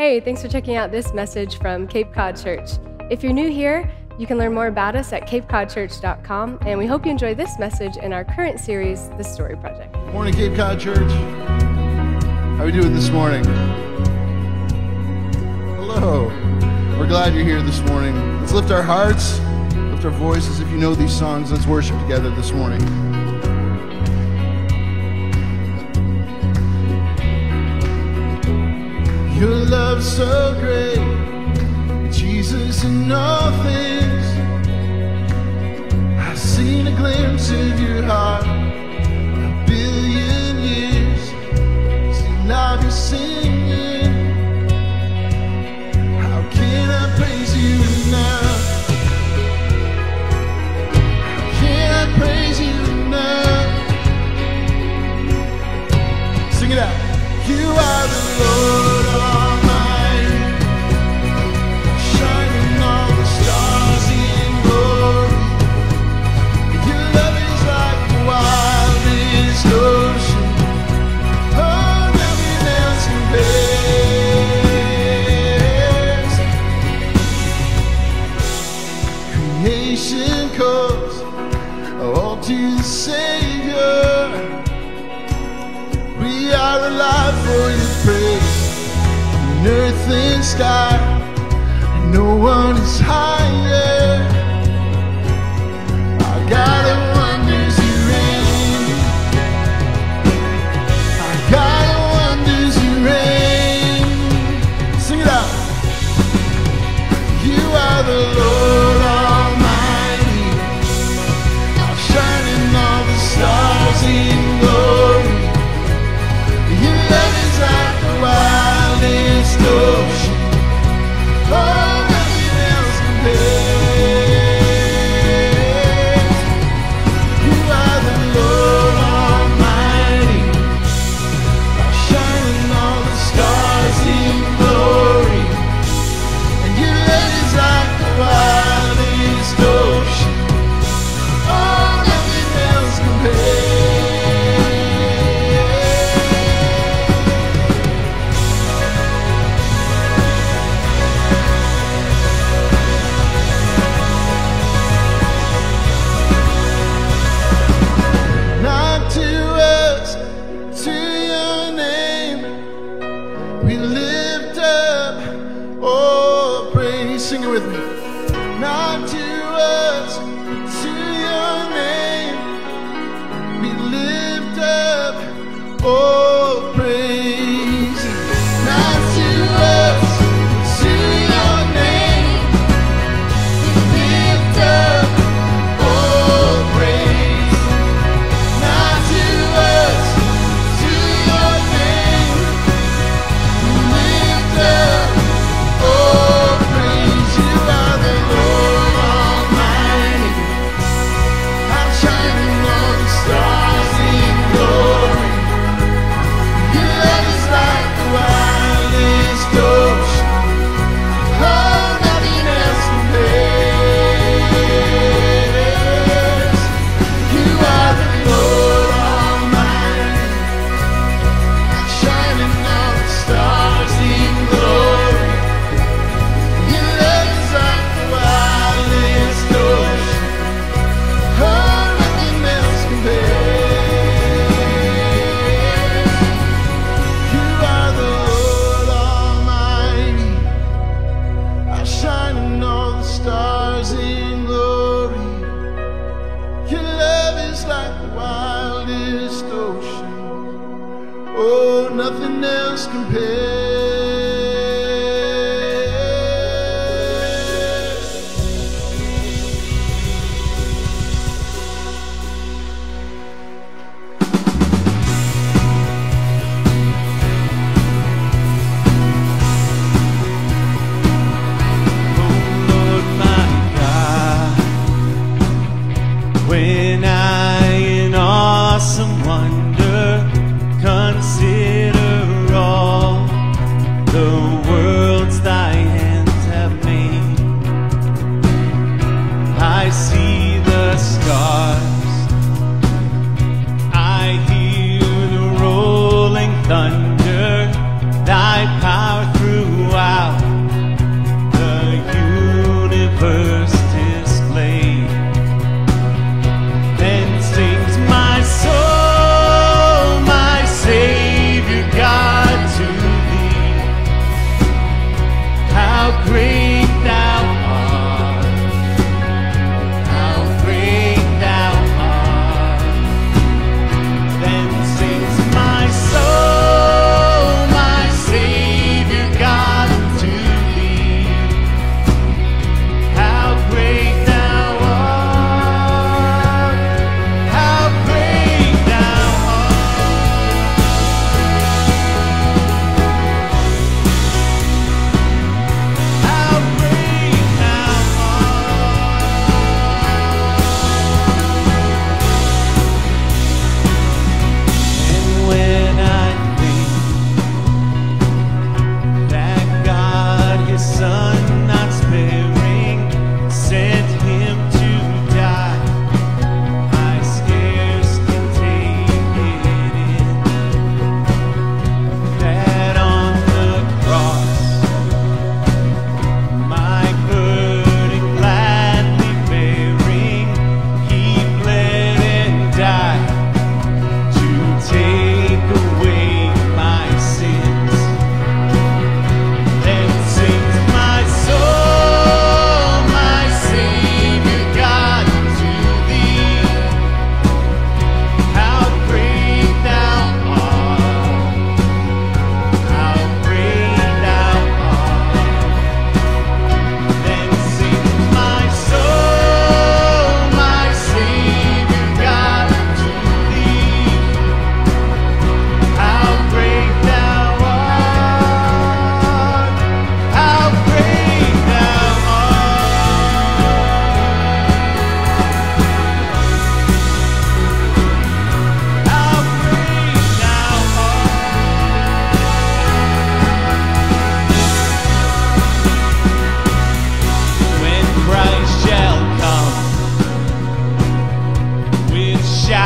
Hey, thanks for checking out this message from Cape Cod Church. If you're new here, you can learn more about us at capecodchurch.com, and we hope you enjoy this message in our current series, The Story Project. Good morning, Cape Cod Church. How are we doing this morning? Hello. We're glad you're here this morning. Let's lift our hearts, lift our voices. If you know these songs, let's worship together this morning. Your love's so great, Jesus, in all things. I've seen a glimpse of your heart, a billion years. Still I'll be singing. How can I praise you enough? How can I praise you enough? Sing it out. You are the Lord Almighty, shining all the stars in glory. Your love is like the wildest ocean. Oh, nothing else compares. Creation calls all to the Savior. We are alive for your praise, in earth and sky, and no one is higher. Our God of wonders you reign. Our God of wonders you reign. Sing it out. You are the Lord Almighty, outshining all the stars in glory. Your love is like the wildest ocean. Oh, nothing else compares. You are the Lord Almighty, shining all the stars in glory. And your love is like the wildest ocean. Oh, nothing else compares. Sing it with me. Not to us, to your name, we lift up, oh, praise. Not to us, to your name, we lift up, oh, praise. Not to us, to your name, we lift up, oh, praise. You are the Lord Almighty, outshining all the stars in glory. Your love is like the wildest ocean. Oh, nothing else compares. You are the Lord Almighty, outshining all the stars in glory. Your love is like the wildest ocean. Oh, nothing else compares. You are the Lord Almighty, outshining all the stars in glory. Your love is like the wildest ocean. Oh, nothing else compares. Lord my God, when I in awesome wonder consider all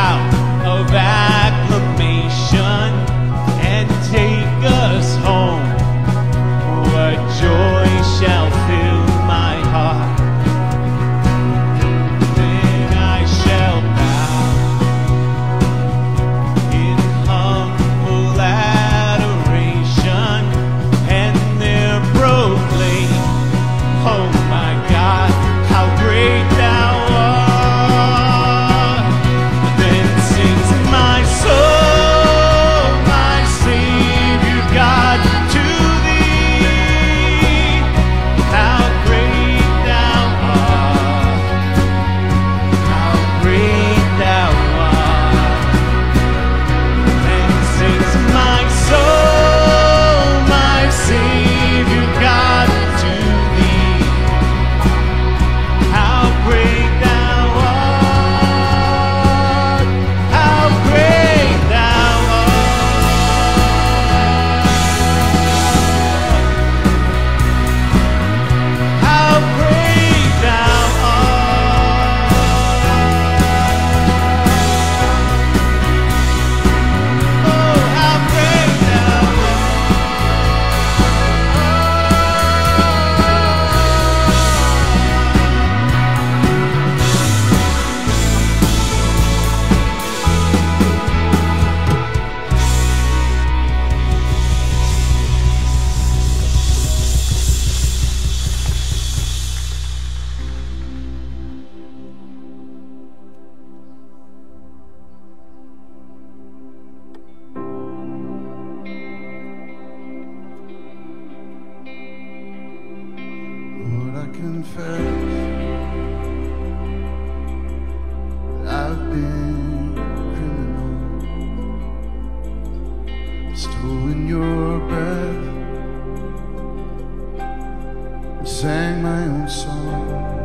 shout of acclamation and take us home. What joy shall fill my heart. Then I shall bow in humble adoration and there proclaim, oh my God, how great thou art. Then sings my soul, my Savior God, to thee. How great thou art. How great thou art. Then sings my soul, my Savior God, to thee. How great thou art. How great thou art. How great thou art. Oh, how great thou Lord, I confess that I've been a criminal, stolen your breath, and sang my own song.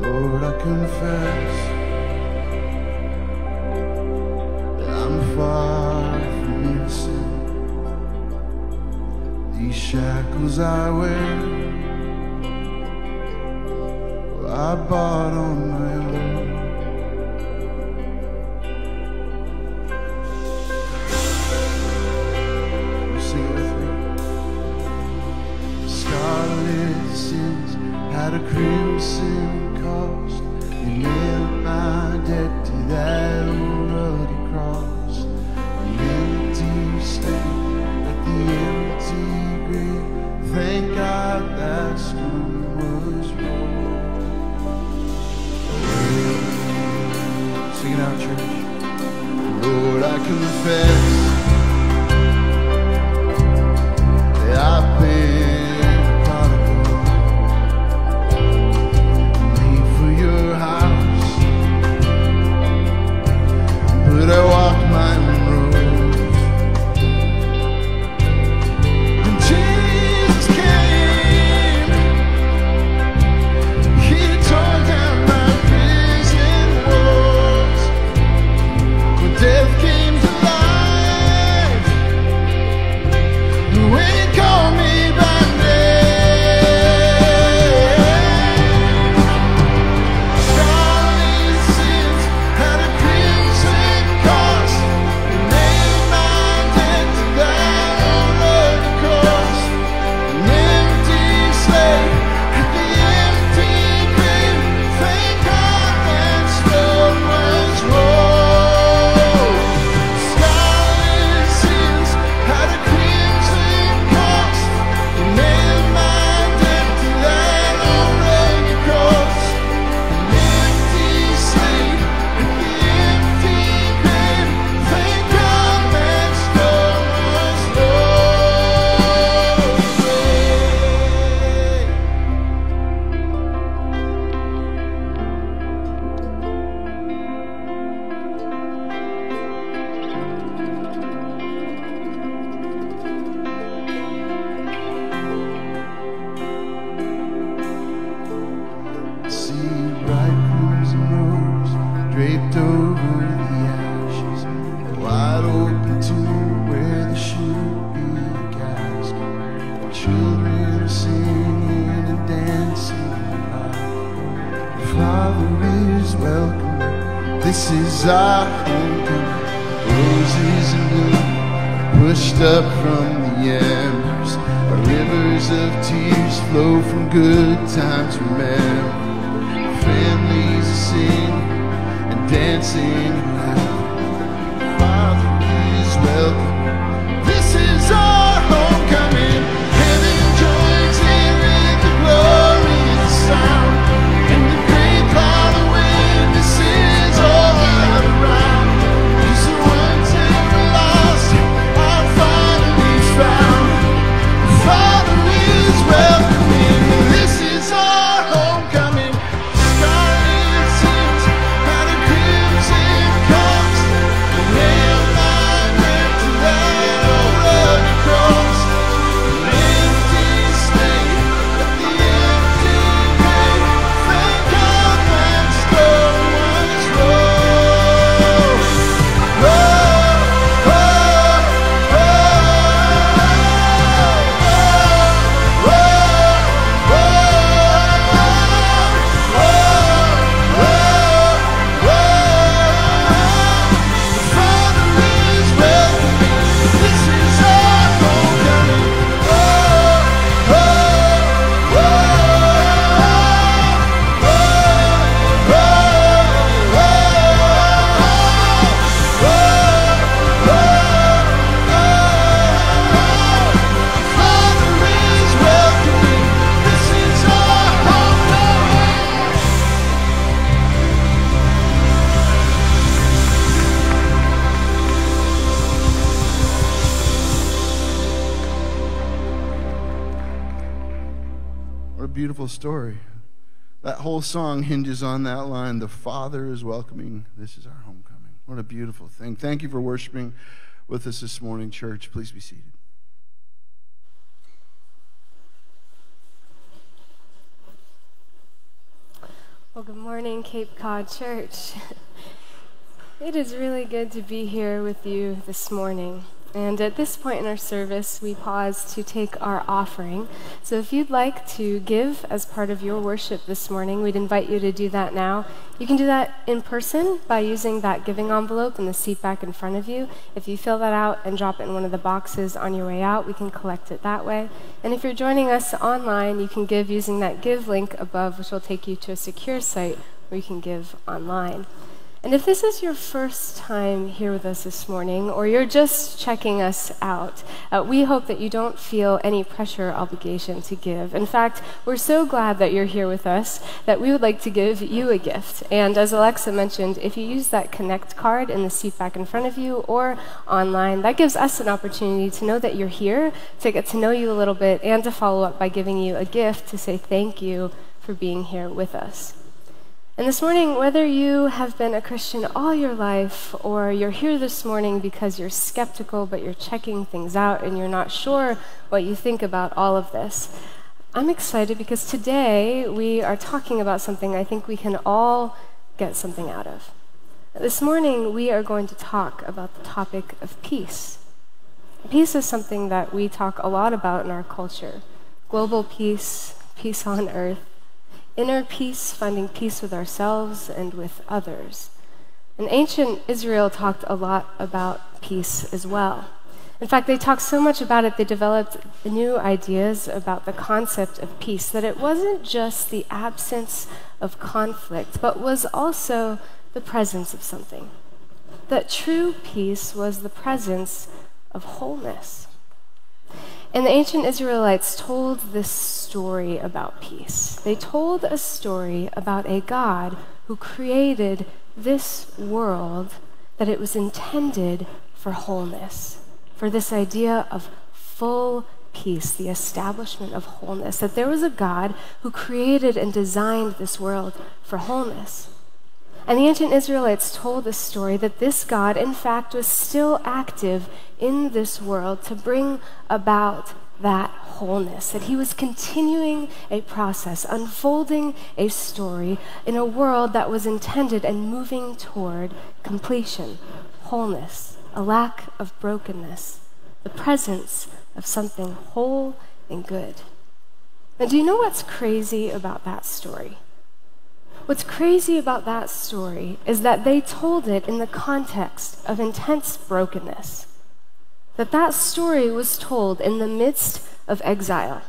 Lord, I confess that I'm far from innocent. These shackles I wear, well, I bought on my own. You sing it with me. Scarlet sins had a crimson cost. You nailed my debt to that old rugged cross. An empty slate at the empty grave. Thank God that stone was rolled. Sing it out, church. Lord, I confess that I've been prodigal, made for your house, but I walked my own roads. And Jesus came, He tore down my prison walls. When death came to life, when He called me by name, scarlet sins had a crimson cost. You nailed my debt to that old rugged cross. An empty slate at the empty grave. Thank God that stone was rolled. Scarlet sins had a crimson cost. You nailed my debt to that old rugged cross. An empty slate at the empty grave. Thank God that stone was rolled See bright crimson rose draped over the ashes, a wide open tomb where there should be a casket. Children are singing and dancing. The Father is well This is our homecoming. Roses in bloom, pushed up from the embers. Our rivers of tears flow from good times remembered. Families sing and dancing loud. Father is welcome. This is our homecoming. Heaven joins in with the glorious sound. And the great cloud of witnesses all out around. These are ones that were lost are finally found. The Father is welcoming. This is our homecoming. Scarlet sins and a crimson comes. Nail my neck to that old rugged cross. An empty slate at the empty grave. Thank God that stone once rose. Oh, oh, oh, What a beautiful story. That whole song hinges on that line, the Father is welcoming. This is our homecoming. What a beautiful thing. Thank you for worshiping with us this morning, church. Please be seated. Well, good morning, Cape Cod Church. It is really good to be here with you this morning. And at this point in our service, we pause to take our offering. So if you'd like to give as part of your worship this morning, we'd invite you to do that now. You can do that in person by using that giving envelope in the seat back in front of you. If you fill that out and drop it in one of the boxes on your way out, we can collect it that way. And if you're joining us online, you can give using that give link above, which will take you to a secure site where you can give online. And if this is your first time here with us this morning, or you're just checking us out, we hope that you don't feel any pressure or obligation to give. In fact, we're so glad that you're here with us that we would like to give you a gift. And as Alexa mentioned, if you use that Connect card in the seat back in front of you or online, that gives us an opportunity to know that you're here, to get to know you a little bit, and to follow up by giving you a gift to say thank you for being here with us. And this morning, whether you have been a Christian all your life or you're here this morning because you're skeptical but you're checking things out and you're not sure what you think about all of this, I'm excited because today we are talking about something I think we can all get something out of. This morning, we are going to talk about the topic of peace. Peace is something that we talk a lot about in our culture. Global peace, peace on earth. Inner peace, finding peace with ourselves and with others. And ancient Israel talked a lot about peace as well. In fact, they talked so much about it, they developed new ideas about the concept of peace, that it wasn't just the absence of conflict, but was also the presence of something. That true peace was the presence of wholeness. And the ancient Israelites told this story about peace. They told a story about a God who created this world, that it was intended for wholeness, for this idea of full peace, the establishment of wholeness, that there was a God who created and designed this world for wholeness. And the ancient Israelites told this story that this God, in fact, was still active in this world to bring about that wholeness, that he was continuing a process, unfolding a story in a world that was intended and moving toward completion, wholeness, a lack of brokenness, the presence of something whole and good. Now, do you know what's crazy about that story? what's crazy about that story is that they told it in the context of intense brokenness. That story was told in the midst of exile,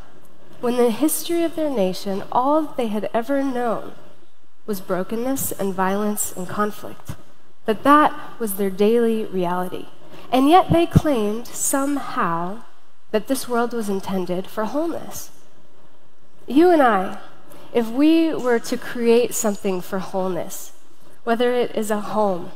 when the history of their nation, all that they had ever known was brokenness and violence and conflict. That was their daily reality. And yet they claimed somehow that this world was intended for wholeness. You and I, if we were to create something for wholeness, whether it is a home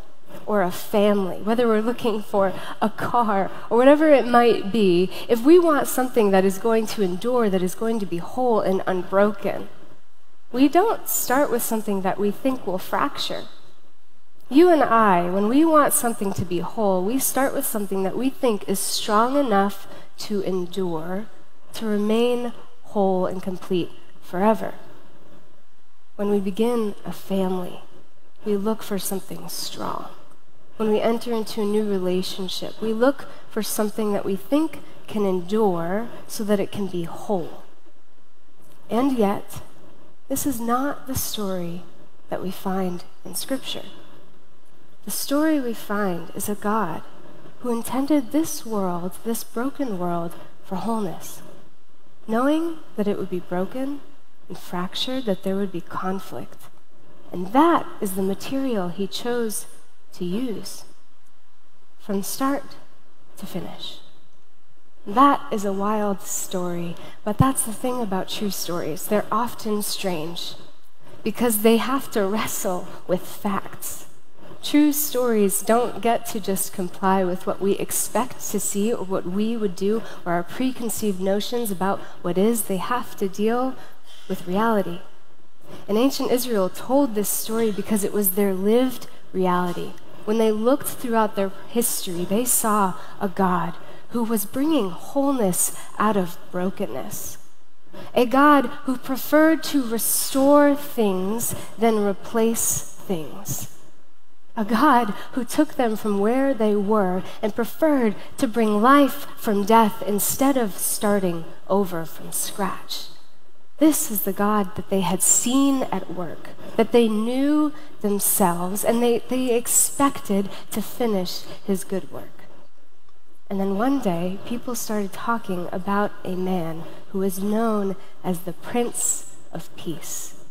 or a family, whether we're looking for a car or whatever it might be, if we want something that is going to endure, that is going to be whole and unbroken, we don't start with something that we think will fracture. You and I, when we want something to be whole, we start with something that we think is strong enough to endure, to remain whole and complete forever. When we begin a family, we look for something strong. When we enter into a new relationship, we look for something that we think can endure so that it can be whole. And yet, this is not the story that we find in Scripture. The story we find is a God who intended this world, this broken world, for wholeness, knowing that it would be broken and fractured, that there would be conflict. And that is the material he chose to use from start to finish. That is a wild story, but that's the thing about true stories. They're often strange because they have to wrestle with facts. True stories don't get to just comply with what we expect to see or what we would do or our preconceived notions about what is. They have to deal with reality. And ancient Israel told this story because it was their lived reality. When they looked throughout their history, they saw a God who was bringing wholeness out of brokenness. A God who preferred to restore things than replace things. A God who took them from where they were and preferred to bring life from death instead of starting over from scratch. This is the God that they had seen at work, that they knew themselves, and they expected to finish his good work. And then one day, people started talking about a man who is known as the Prince of Peace,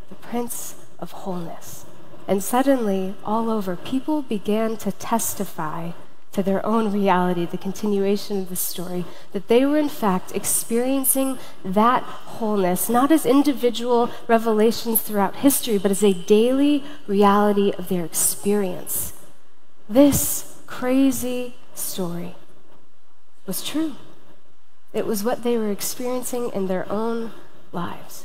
the Prince of Wholeness. And suddenly, all over, people began to testify to their own reality, the continuation of the story, that they were in fact experiencing that wholeness, not as individual revelations throughout history, but as a daily reality of their experience. This crazy story was true. It was what they were experiencing in their own lives.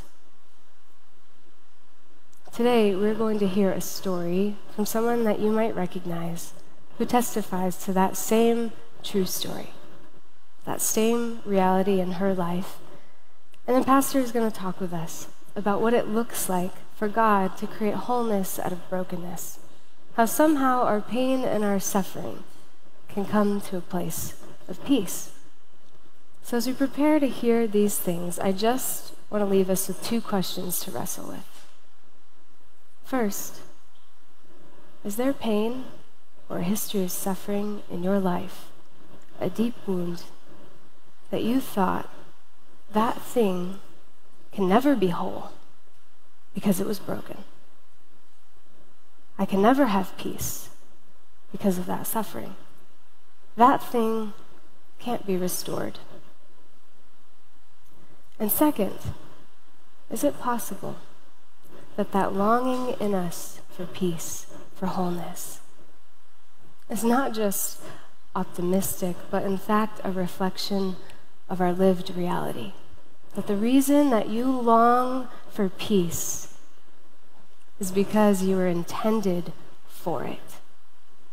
Today, we're going to hear a story from someone that you might recognize who testifies to that same true story, that same reality in her life. And the pastor is going to talk with us about what it looks like for God to create wholeness out of brokenness, how somehow our pain and our suffering can come to a place of peace. So as we prepare to hear these things, I just want to leave us with two questions to wrestle with. First, is there pain or a history of suffering in your life, a deep wound that you thought that thing can never be whole because it was broken? I can never have peace because of that suffering. That thing can't be restored. And second, is it possible that longing in us for peace, for wholeness, is not just optimistic, but in fact a reflection of our lived reality? That the reason that you long for peace is because you were intended for it.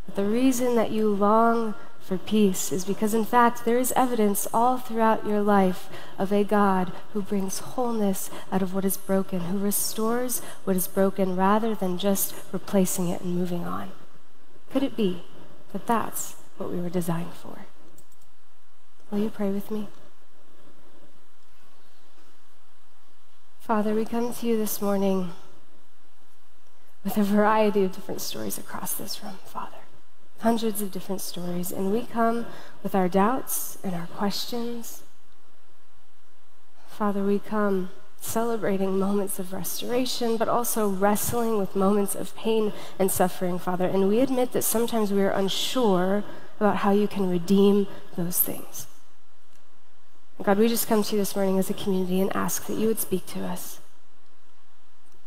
That the reason that you long for peace is because, in fact, there is evidence all throughout your life of a God who brings wholeness out of what is broken, who restores what is broken rather than just replacing it and moving on. Could it be that that's what we were designed for? Will you pray with me? Father, we come to you this morning with a variety of different stories across this room, Father. Hundreds of different stories. And we come with our doubts and our questions. Father, we come celebrating moments of restoration, but also wrestling with moments of pain and suffering, Father. And we admit that sometimes we are unsure about how you can redeem those things. God, we just come to you this morning as a community and ask that you would speak to us,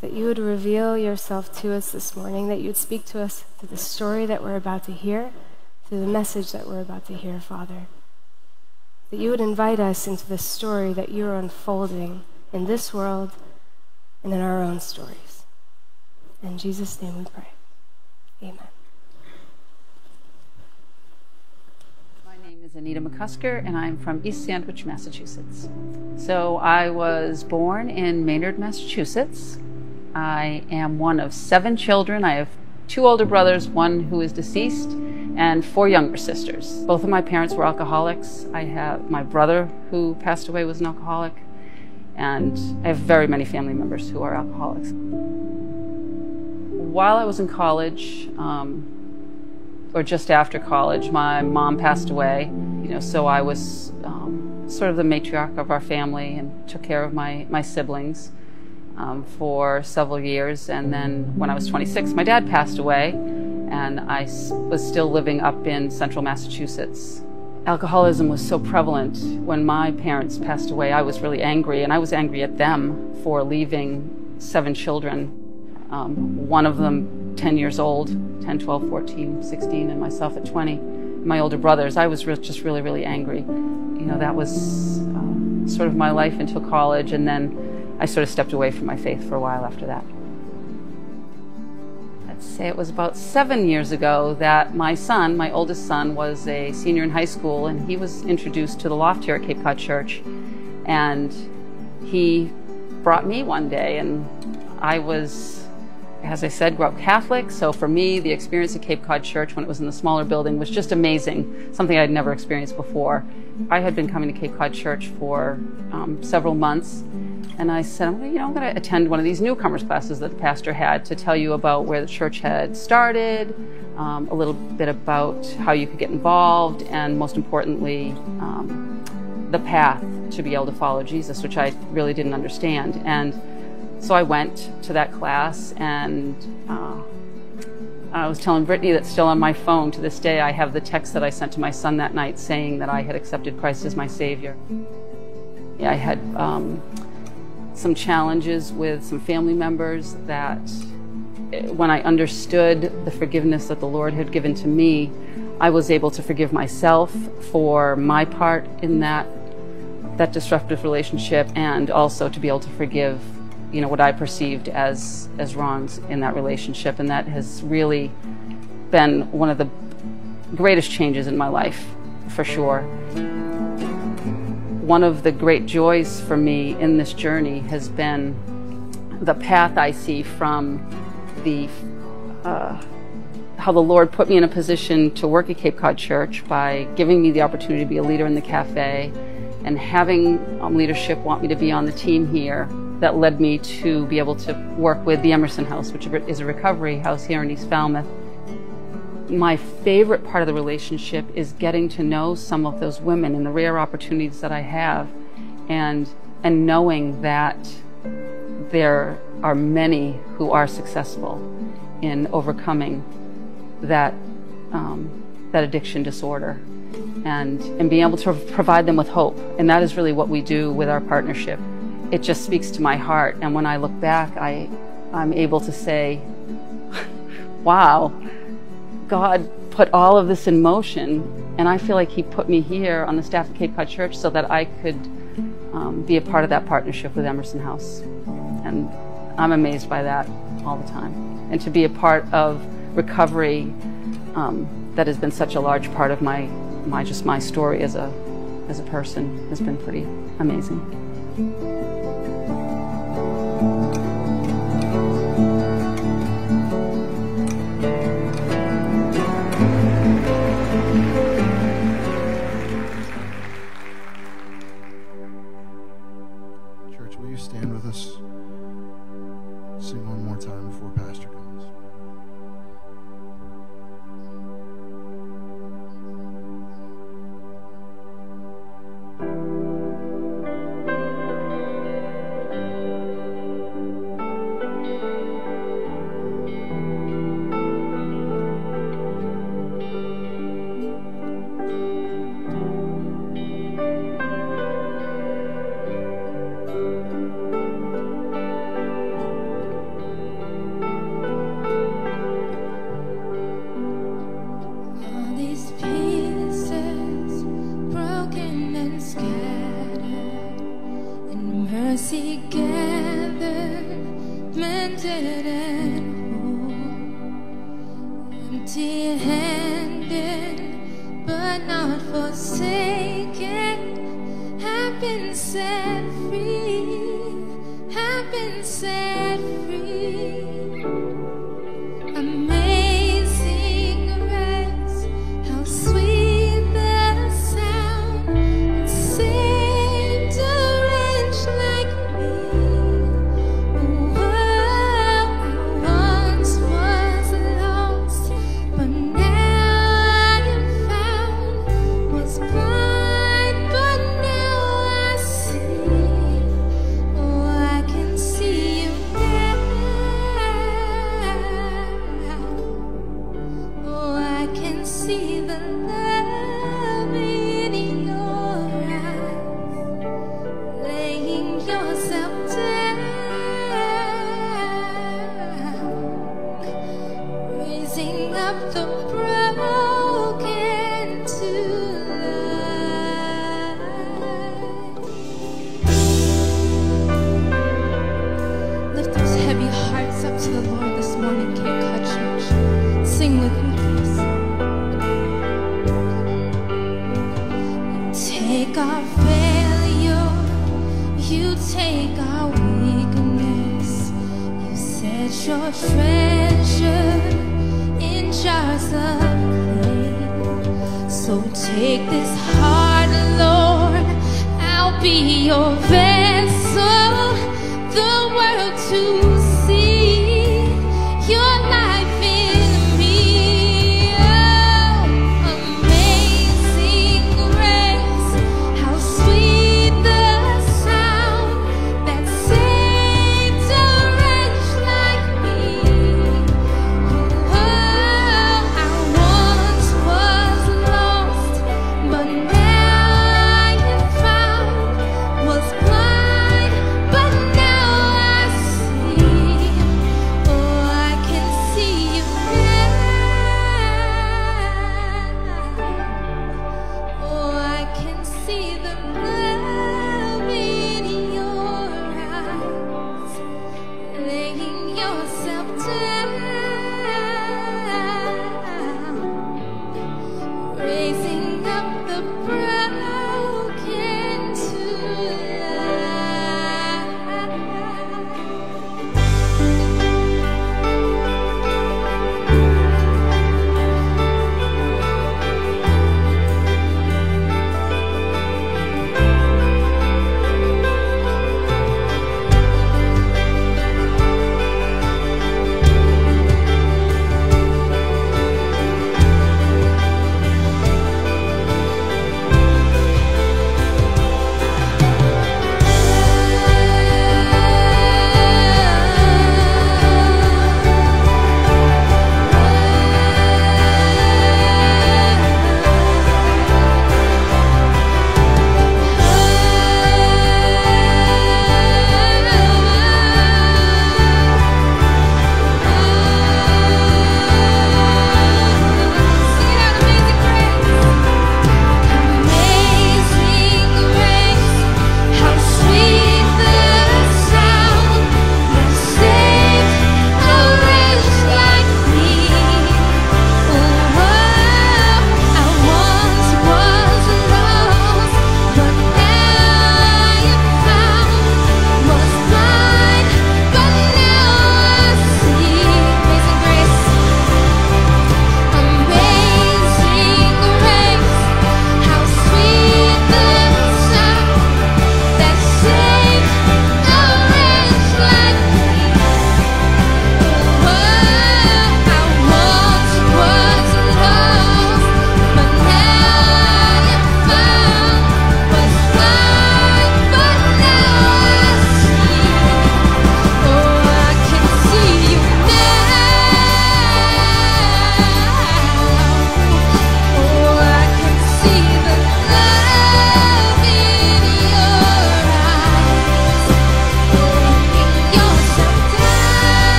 that you would reveal yourself to us this morning, that you would speak to us through the story that we're about to hear, through the message that we're about to hear, Father. That you would invite us into the story that you're unfolding in this world and in our own stories. In Jesus' name we pray. Amen. My name is Anita McCusker, and I'm from East Sandwich, Massachusetts. So I was born in Maynard, Massachusetts. I am one of 7 children. I have 2 older brothers, one who is deceased, and 4 younger sisters. Both of my parents were alcoholics. I have my brother who passed away was an alcoholic, and I have very many family members who are alcoholics. While I was in college, or just after college, my mom passed away. So I was sort of the matriarch of our family and took care of my siblings for several years. And then when I was 26, my dad passed away, and I was still living up in central Massachusetts. Alcoholism was so prevalent. When my parents passed away, I was really angry, and I was angry at them for leaving 7 children. One of them 10 years old, 10, 12, 14, 16, and myself at 20. My older brothers, I was just really, really angry. That was sort of my life until college, and then I sort of stepped away from my faith for a while after that. I'd say it was about 7 years ago that my son, my oldest son, was a senior in high school, and he was introduced to the loft here at Cape Cod Church. And he brought me one day, and I was, as I said, grew up Catholic. So for me, the experience at Cape Cod Church when it was in the smaller building was just amazing, something I'd never experienced before. I had been coming to Cape Cod Church for several months, and I said, I'm going to attend one of these newcomers classes that the pastor had to tell you about where the church had started, a little bit about how you could get involved, and most importantly, the path to be able to follow Jesus, which I really didn't understand. And so I went to that class, and I was telling Brittany that's still on my phone to this day. I have the text that I sent to my son that night saying that I had accepted Christ as my Savior. I had some challenges with some family members that when I understood the forgiveness that the Lord had given to me, I was able to forgive myself for my part in that disruptive relationship, and also to be able to forgive what I perceived as wrongs in that relationship. And that has really been one of the greatest changes in my life, for sure. One of the great joys for me in this journey has been the path I see from how the Lord put me in a position to work at Cape Cod Church by giving me the opportunity to be a leader in the cafe, and having leadership want me to be on the team here. That led me to be able to work with the Emerson House, which is a recovery house here in East Falmouth. My favorite part of the relationship is getting to know some of those women and the rare opportunities that I have, and knowing that there are many who are successful in overcoming that addiction disorder, and being able to provide them with hope. And that is really what we do with our partnership. It just speaks to my heart, and when I look back, I'm able to say, wow, God put all of this in motion, and I feel like He put me here on the staff of Cape Cod Church so that I could be a part of that partnership with Emerson House. And I'm amazed by that all the time. And to be a part of recovery that has been such a large part of my story as a person has been pretty amazing. Church, will you stand with us? Sing one more time before Pastor comes. empty-handed, but not forsaken, have been set free, have been set free. Amazing grace, how sweet the sound that saved a wretch like me. Oh, I once was lost, but now I am found. Was blind, but now I see. Oh, I can see you now. Oh, I can see the love in your eyes, laying yourself down, raising up the broken to life. Lift those heavy hearts up to the Lord this morning, Cape Cod Church. Sing with me, please. Take our failure, you take our weakness. You set your treasure in jars of clay. So take this heart, Lord, I'll be your vessel, the world to see your life in me. Oh, amazing grace, how sweet the sound that saved a wretch like me. Oh, I once was lost, but now I am found. Was blind, but now I see.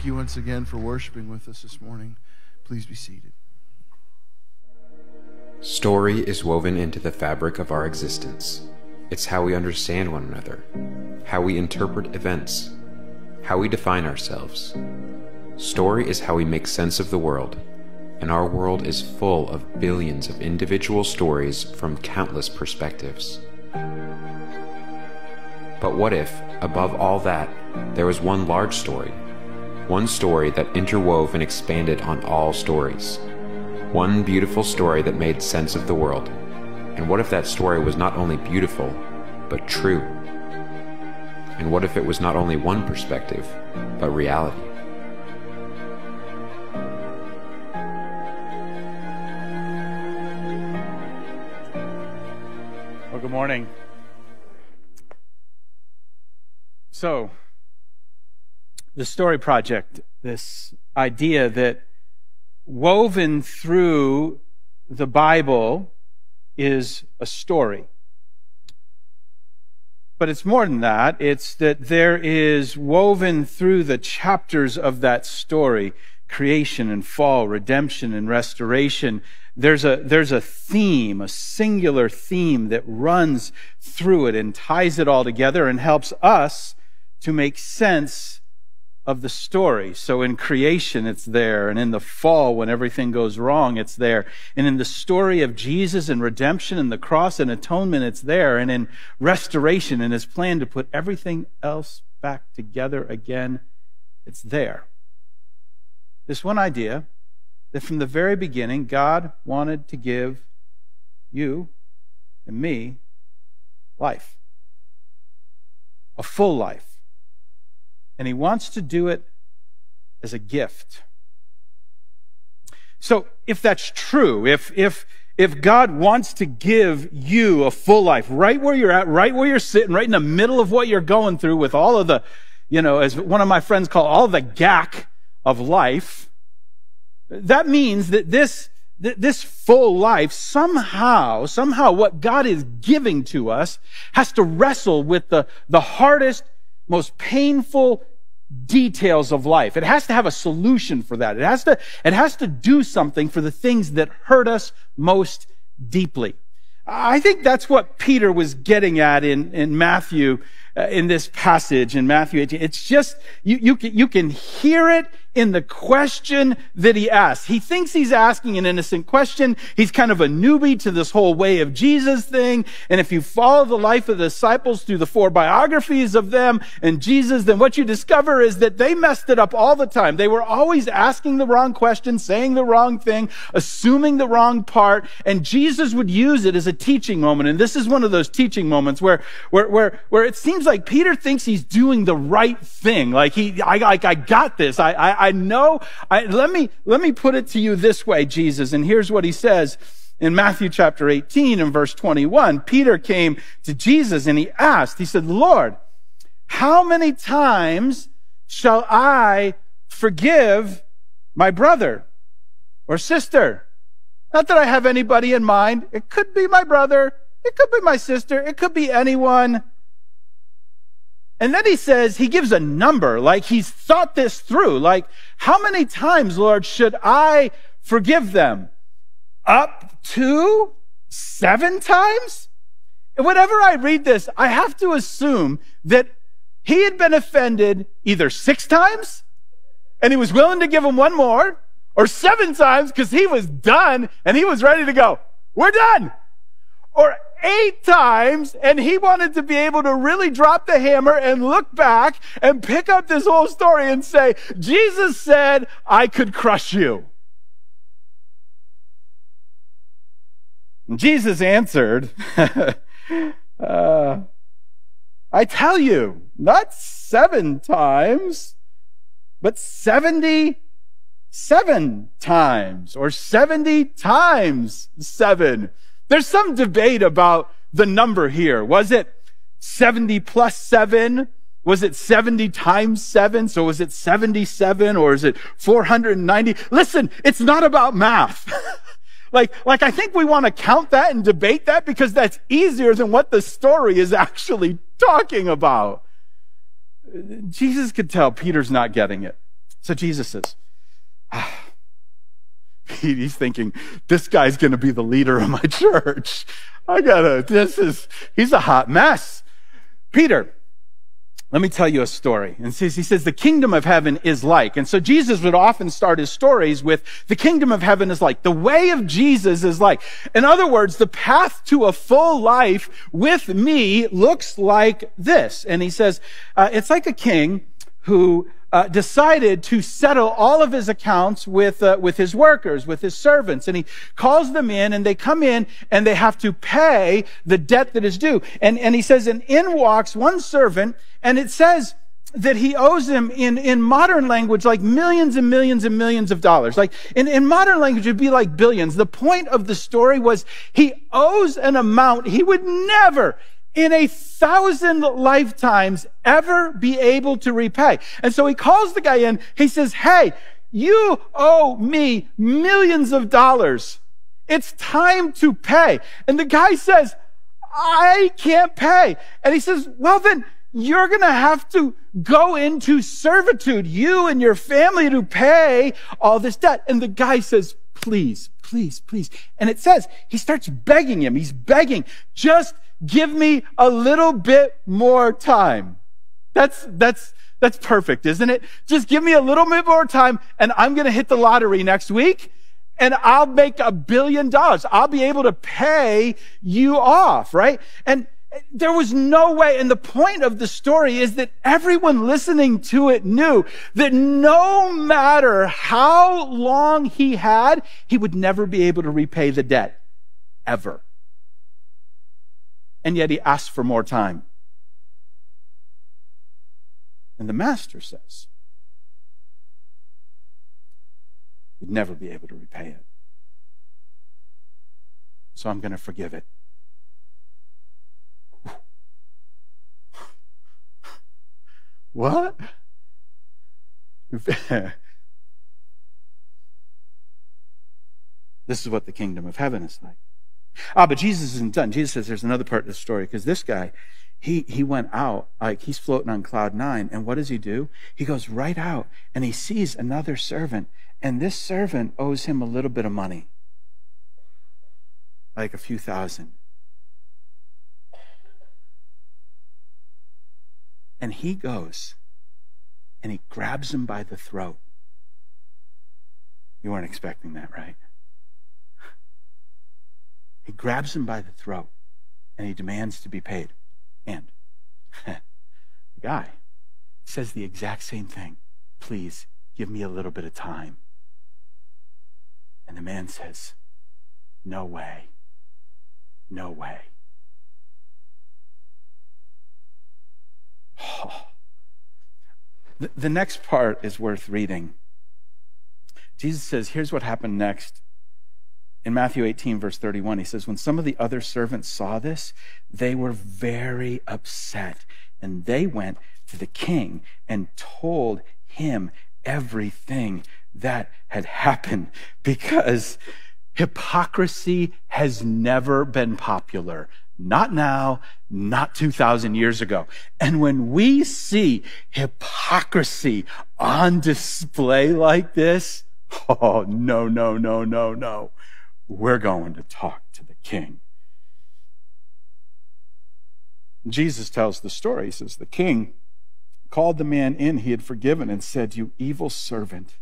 thank you once again for worshiping with us this morning. Please be seated. Story is woven into the fabric of our existence. It's how we understand one another, how we interpret events, how we define ourselves. Story is how we make sense of the world, and our world is full of billions of individual stories from countless perspectives. But what if, above all that, there was one large story? One story that interwove and expanded on all stories. One beautiful story that made sense of the world. And what if that story was not only beautiful, but true? And what if it was not only one perspective, but reality? Well, good morning. So, the Story Project, this idea that woven through the Bible is a story. But it's more than that. It's that there is woven through the chapters of that story, creation and fall, redemption and restoration. There's a theme, a singular theme that runs through it and ties it all together and helps us to make sense of the story. So in creation, it's there. And in the fall, when everything goes wrong, it's there. And in the story of Jesus and redemption and the cross and atonement, it's there. And in restoration and his plan to put everything else back together again, it's there. This one idea that from the very beginning, God wanted to give you and me life. A full life. And he wants to do it as a gift. So if that's true, if God wants to give you a full life, right where you're at, right where you're sitting, right in the middle of what you're going through with all of the, as one of my friends call all the gack of life, that means that this full life, somehow what God is giving to us has to wrestle with the hardest, most painful details of life. It has to have a solution for that. It has to do something for the things that hurt us most deeply. I think that's what Peter was getting at in Matthew, in this passage in Matthew 18. It's just, you can hear it in the question that he asks. He thinks he's asking an innocent question. He's kind of a newbie to this whole way of Jesus thing. And if you follow the life of the disciples through the 4 biographies of them and Jesus, then what you discover is that they messed it up all the time. They were always asking the wrong question, saying the wrong thing, assuming the wrong part, and Jesus would use it as a teaching moment. And this is one of those teaching moments where it seems like Peter thinks he's doing the right thing. Like I got this. I know. Let me put it to you this way, Jesus. And here's what he says in Matthew chapter 18 and verse 21. Peter came to Jesus and he asked, he said, Lord, how many times shall I forgive my brother or sister? Not that I have anybody in mind. It could be my brother. It could be my sister. It could be anyone. And then he says, he gives a number, like he's thought this through. Like, how many times, Lord, should I forgive them? Up to 7 times? And whenever I read this, I have to assume that he had been offended either 6 times, and he was willing to give him one more, or 7 times because he was done and he was ready to go, we're done. Or 8 times, and he wanted to be able to really drop the hammer and look back and pick up this whole story and say, Jesus said, I could crush you. And Jesus answered, I tell you, not 7 times, but 77 times, or 70 times 7. There's some debate about the number here. Was it 70 plus 7? Was it 70 times 7? So was it 77 or is it 490? Listen, it's not about math. like I think we want to count that and debate that because that's easier than what the story is actually talking about. Jesus could tell Peter's not getting it. So Jesus says, he's thinking, this guy's going to be the leader of my church. He's a hot mess. Peter, let me tell you a story. And he says, the kingdom of heaven is like. And so Jesus would often start his stories with, the kingdom of heaven is like. The way of Jesus is like. In other words, the path to a full life with me looks like this. And he says, it's like a king who decided to settle all of his accounts with his workers, with his servants. And he calls them in, and they come in, and they have to pay the debt that is due. And he says, and in walks one servant, and it says that he owes him, in modern language, like millions and millions and millions of dollars. Like in modern language, it'd be like billions. The point of the story was he owes an amount he would never in 1,000 lifetimes ever be able to repay. And so he calls the guy in. He says, hey, you owe me millions of dollars. It's time to pay. And the guy says, I can't pay. And he says, well, then you're going to have to go into servitude, you and your family, to pay all this debt. And the guy says, please, please, please. And it says, he starts begging him. He's begging, just give me a little bit more time. That's perfect, isn't it? Just give me a little bit more time, and I'm going to hit the lottery next week, and I'll make $1 billion. I'll be able to pay you off, right? And there was no way. And the point of the story is that everyone listening to it knew that no matter how long he had, he would never be able to repay the debt, ever. And yet he asked for more time. And the master says, you'd never be able to repay it. So I'm going to forgive it. What? This is what the kingdom of heaven is like. But Jesus isn't done. Jesus says there's another part of the story, because this guy, he went out, like he's floating on cloud 9, and what does he do? He goes right out, and he sees another servant, and this servant owes him a little bit of money, like a few thousand. And he goes, and he grabs him by the throat. You weren't expecting that, right? He grabs him by the throat, and he demands to be paid. And the guy says the exact same thing. Please, give me a little bit of time. And the man says, no way. No way. Oh. The next part is worth reading. Jesus says, here's what happened next. In Matthew 18, verse 31, he says, when some of the other servants saw this, they were very upset. And they went to the king and told him everything that had happened, because hypocrisy has never been popular. Not now, not 2,000 years ago. And when we see hypocrisy on display like this, oh, no, no, no, no, no. We're going to talk to the king. Jesus tells the story. He says, the king called the man in he had forgiven and said, you evil servant,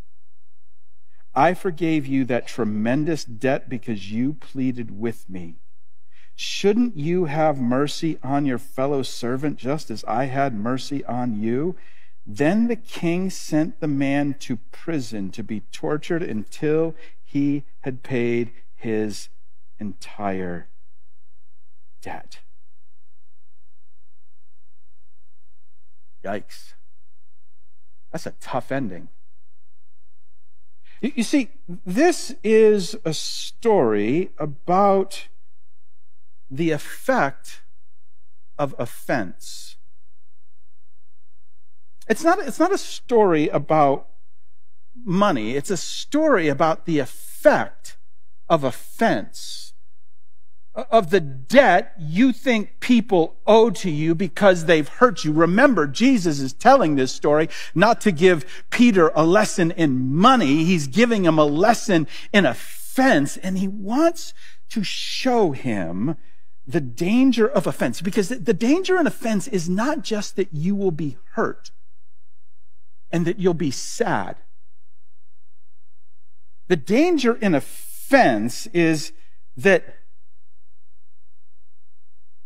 I forgave you that tremendous debt because you pleaded with me. Shouldn't you have mercy on your fellow servant just as I had mercy on you? Then the king sent the man to prison to be tortured until he had paid his entire debt. Yikes. That's a tough ending. You see, this is a story about the effect of offense. It's not a story about money. It's a story about the effect of offense. of the debt you think people owe to you because they've hurt you. Remember, Jesus is telling this story not to give Peter a lesson in money. He's giving him a lesson in offense, and he wants to show him the danger of offense, because the danger in offense is not just that you will be hurt and that you'll be sad. The danger in offense is that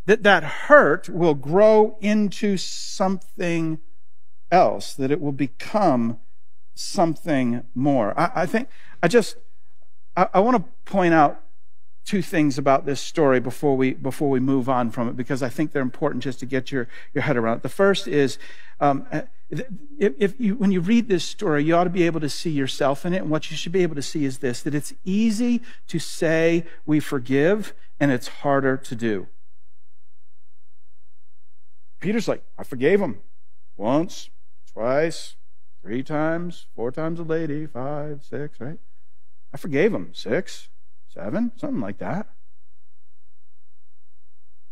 hurt will grow into something else, that it will become something more. I want to point out two things about this story before we move on from it, because I think they're important just to get your head around it. The first is, when you read this story, you ought to be able to see yourself in it, and what you should be able to see is this, that it's easy to say we forgive, and it's harder to do. Peter's like, I forgave him once, twice, 3 times, 4 times a lady, 5, 6, right? I forgave him 6, 7, something like that.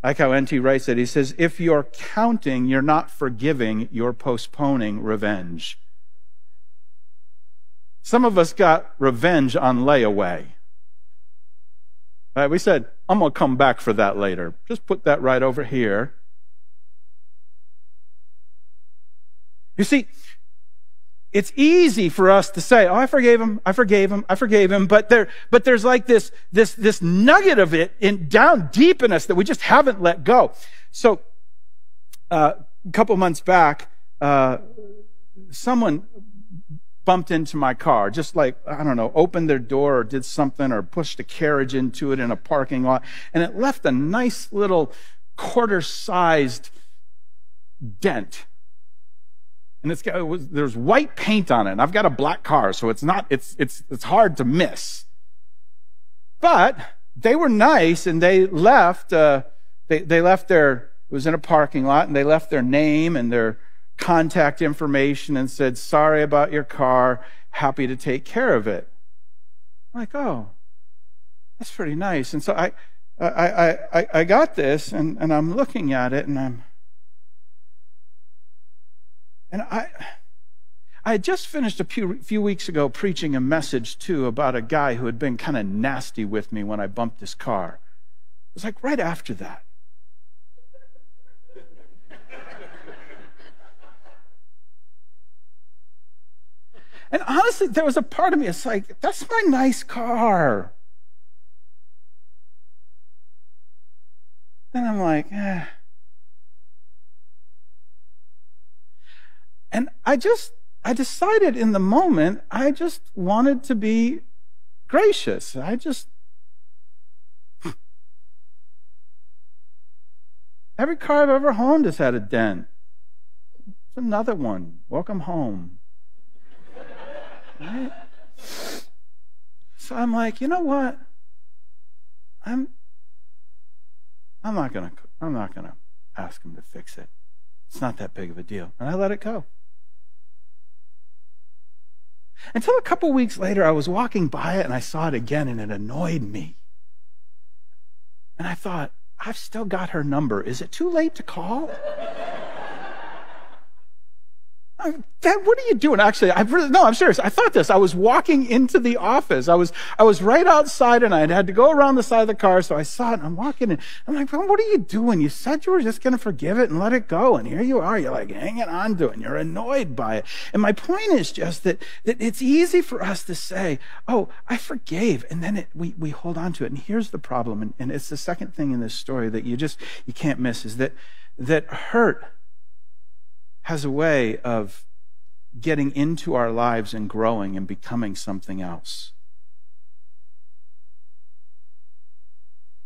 I like how N.T. writes it. He says, if you're counting, you're not forgiving, you're postponing revenge. Some of us got revenge on layaway. Right? We said, I'm going to come back for that later. Just put that right over here. You see, it's easy for us to say, oh, I forgave him, but there's like this nugget of it down deep in us that we just haven't let go. So, a couple months back, someone bumped into my car, just like, I don't know, opened their door or did something or pushed a carriage into it in a parking lot, and it left a nice little quarter-sized dent. And there's white paint on it. And I've got a black car, so it's hard to miss. But they were nice, and they left. They left it was in a parking lot, and they left their name and their contact information and said, "Sorry about your car. Happy to take care of it." I'm like, oh, that's pretty nice. And so I got this, and I'm looking at it, and I had just finished a few weeks ago preaching a message, too, about a guy who had been kind of nasty with me when I bumped his car. It was like right after that. And honestly, there was a part of me, it's like, that's my nice car. And I'm like, eh. And I decided in the moment, I just wanted to be gracious. Every car I've ever owned has had a dent. It's another one. Welcome home. Right? So I'm like, you know what? I'm not gonna ask him to fix it. It's not that big of a deal. And I let it go. Until a couple weeks later, I was walking by it and I saw it again, and it annoyed me. And I thought, I've still got her number. Is it too late to call? Dad, what are you doing? Actually, I'm serious. I thought this. I was walking into the office. I was right outside, and I had to go around the side of the car, so I saw it, and I'm walking in. I'm like, well, what are you doing? You said you were just going to forgive it and let it go, and here you are. You're like hanging on to it, and you're annoyed by it. And my point is just that it's easy for us to say, oh, I forgave, and then we hold on to it. And here's the problem, and it's the second thing in this story that you can't miss, is that hurt has a way of getting into our lives and growing and becoming something else.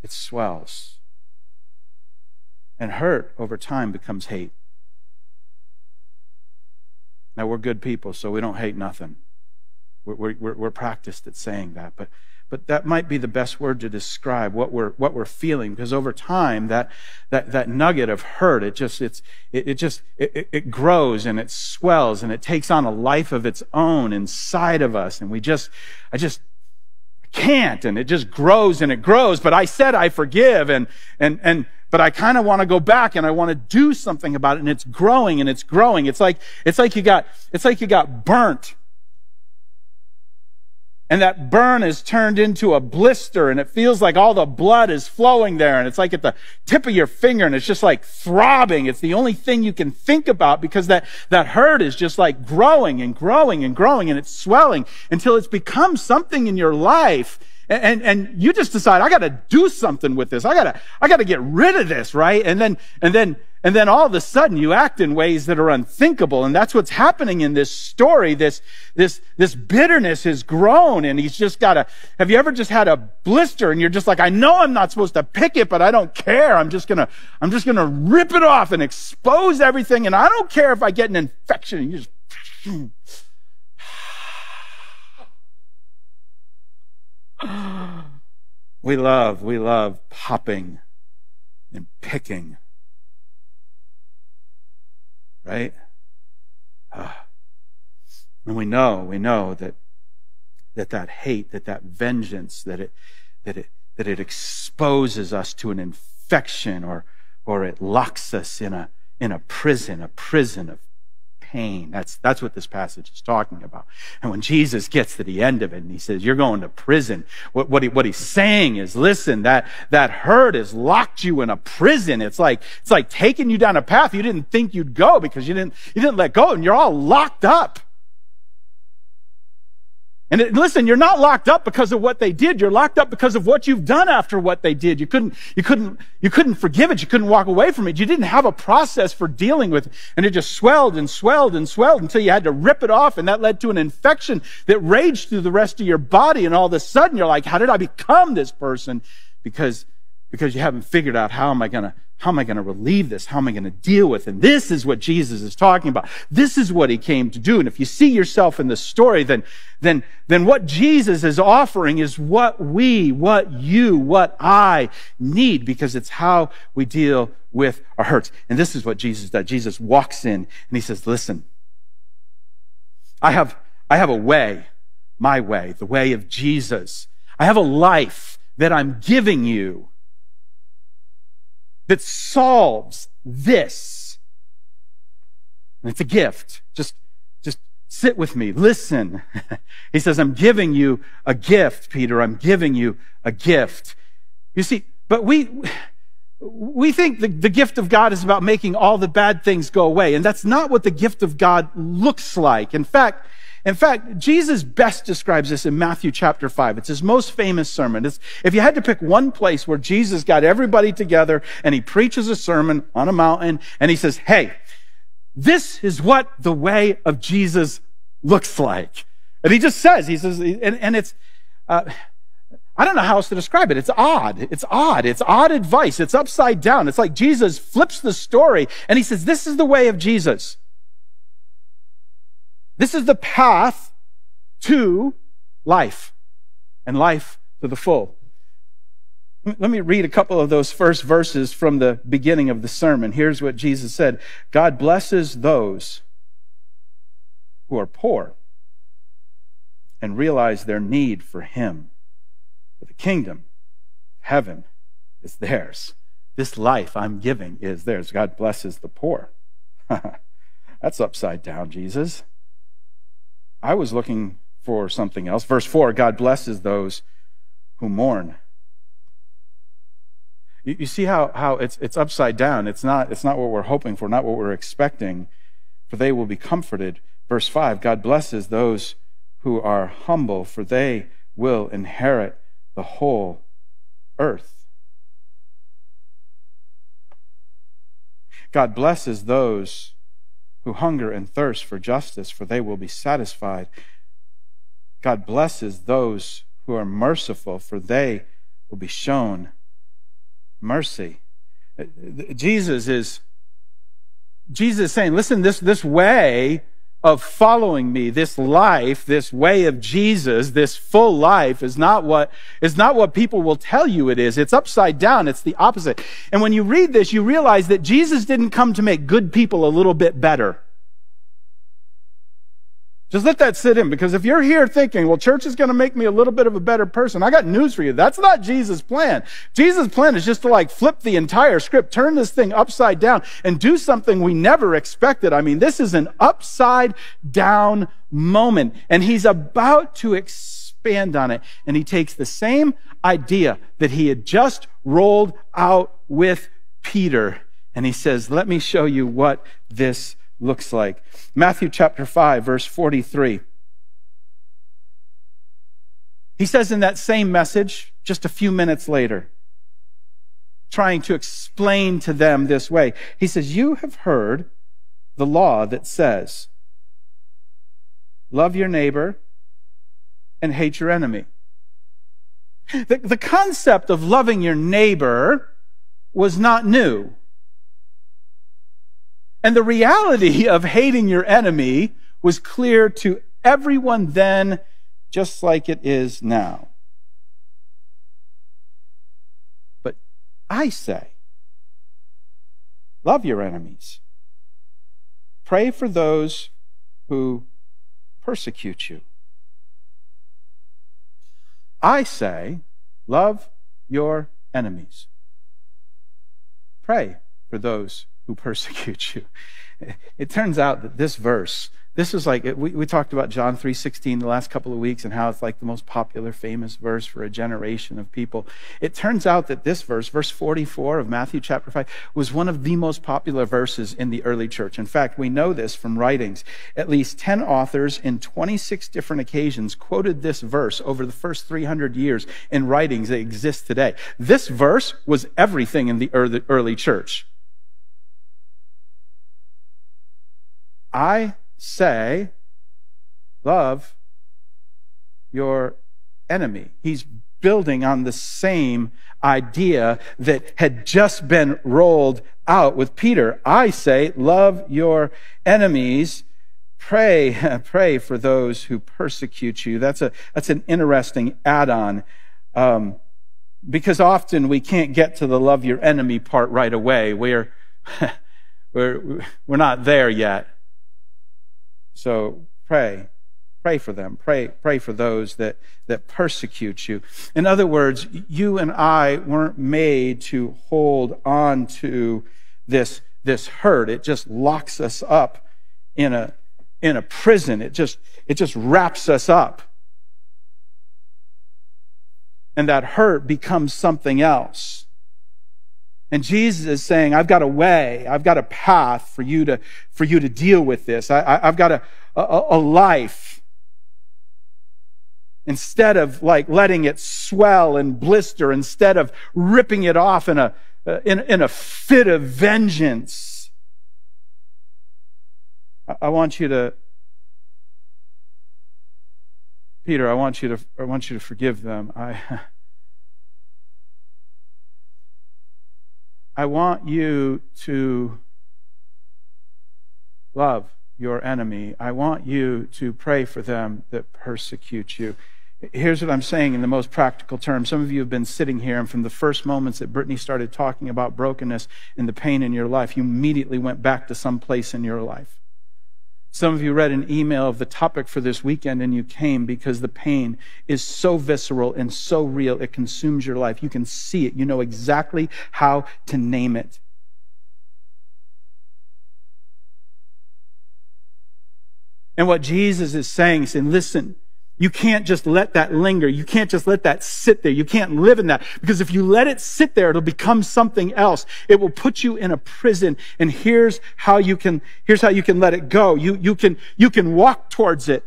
It swells. And hurt over time becomes hate. Now, we're good people, so we don't hate nothing. We're practiced at saying that, but that might be the best word to describe what we're feeling, because over time that nugget of hurt, it grows and it swells and it takes on a life of its own inside of us, and I can't, and it just grows and it grows. But I said I forgive, but I kind of want to go back and I want to do something about it, and it's growing and it's growing. It's like you got burnt. And that burn is turned into a blister, and it feels like all the blood is flowing there, and it's like at the tip of your finger, and it's just like throbbing. It's the only thing you can think about, because that hurt is just like growing and growing and growing, and it's swelling until it's become something in your life. And you just decide, I got to do something with this. I got to get rid of this, right? And then all of a sudden you act in ways that are unthinkable. And that's what's happening in this story. This bitterness has grown, and he's just have you ever just had a blister and you're just like, I know I'm not supposed to pick it, but I don't care. I'm just gonna rip it off and expose everything. And I don't care if I get an infection. And you just, we love popping and picking, right? And we know that hate, that vengeance, that it exposes us to an infection, or it locks us in a prison of pain. That's what this passage is talking about. And when Jesus gets to the end of it and he says, you're going to prison, what he's saying is, listen, that hurt has locked you in a prison. It's like taking you down a path you didn't think you'd go, because you didn't let go, and you're all locked up. And listen, you're not locked up because of what they did. You're locked up because of what you've done after what they did. You couldn't forgive it. You couldn't walk away from it. You didn't have a process for dealing with it. And it just swelled and swelled and swelled until you had to rip it off. And that led to an infection that raged through the rest of your body. And all of a sudden you're like, how did I become this person? Because you haven't figured out, how am I going to relieve this? How am I going to deal with it? And this is what Jesus is talking about. This is what he came to do. And if you see yourself in the story, then what Jesus is offering is what I need, because it's how we deal with our hurts. And this is what Jesus does. Jesus walks in and he says, listen, I have a way, my way, the way of Jesus. I have a life that I'm giving you that solves this. And it's a gift. Just sit with me. Listen. He says, I'm giving you a gift, Peter. I'm giving you a gift. You see, but we think the gift of God is about making all the bad things go away. And that's not what the gift of God looks like. In fact, Jesus best describes this in Matthew chapter 5. It's his most famous sermon. If you had to pick one place where Jesus got everybody together and he preaches a sermon on a mountain and he says, hey, this is what the way of Jesus looks like. And he says, and it's, I don't know how else to describe it. It's odd. It's odd advice. It's upside down. It's like Jesus flips the story and he says, this is the way of Jesus. This is the path to life, and life to the full. Let me read a couple of those first verses from the beginning of the sermon. Here's what Jesus said. God blesses those who are poor and realize their need for him. For the kingdom of heaven is theirs. This life I'm giving is theirs. God blesses the poor. That's upside down, Jesus. I was looking for something else. Verse 4, God blesses those who mourn. You see how it's upside down. It's not what we're hoping for, not what we're expecting, for they will be comforted. Verse 5, God blesses those who are humble, for they will inherit the whole earth. God blesses those who hunger and thirst for justice, for they will be satisfied. God blesses those who are merciful, for they will be shown mercy. Jesus is saying, listen, this way of following me, this life, this way of Jesus, this full life is not what people will tell you it is. It's upside down. It's the opposite. And when you read this, you realize that Jesus didn't come to make good people a little bit better. Just let that sit in, because if you're here thinking, well, church is going to make me a little bit of a better person, I got news for you. That's not Jesus' plan. Jesus' plan is just to like flip the entire script, turn this thing upside down, and do something we never expected. I mean, this is an upside down moment, and he's about to expand on it. And he takes the same idea that he had just rolled out with Peter, and he says, let me show you what this looks like. Matthew chapter 5, verse 43. He says in that same message, just a few minutes later, trying to explain to them this way, he says, you have heard the law that says, love your neighbor and hate your enemy. The concept of loving your neighbor was not new. And the reality of hating your enemy was clear to everyone then, just like it is now. But I say, love your enemies. Pray for those who persecute you. I say, love your enemies. Pray for those who persecute you. It turns out that this verse, this is like, we talked about John 3:16 the last couple of weeks and how it's like the most popular, famous verse for a generation of people. It turns out that this verse, verse 44 of Matthew chapter 5, was one of the most popular verses in the early church. In fact, we know this from writings. At least 10 authors in 26 different occasions quoted this verse over the first 300 years in writings that exist today. This verse was everything in the early church. I say, love your enemy. He's building on the same idea that had just been rolled out with Peter. I say, love your enemies. Pray for those who persecute you. That's an interesting add-on, because often we can't get to the love your enemy part right away. We're not there yet. So pray for them. Pray for those that persecute you. In other words, you and I weren't made to hold on to this hurt. It just locks us up in a prison. It just wraps us up. And that hurt becomes something else. And Jesus is saying, I've got a way, I've got a path for you to deal with this. I've got a life. Instead of like letting it swell and blister, instead of ripping it off in a fit of vengeance, I want you to, Peter, I want you to forgive them. I want you to love your enemy. I want you to pray for them that persecute you. Here's what I'm saying in the most practical terms. Some of you have been sitting here, and from the first moments that Brittany started talking about brokenness and the pain in your life, you immediately went back to some place in your life. Some of you read an email of the topic for this weekend and you came because the pain is so visceral and so real, it consumes your life. You can see it. You know exactly how to name it. And what Jesus is saying, listen, you can't just let that linger. You can't just let that sit there. You can't live in that. Because if you let it sit there, it'll become something else. It will put you in a prison. And here's how you can let it go. You can walk towards it.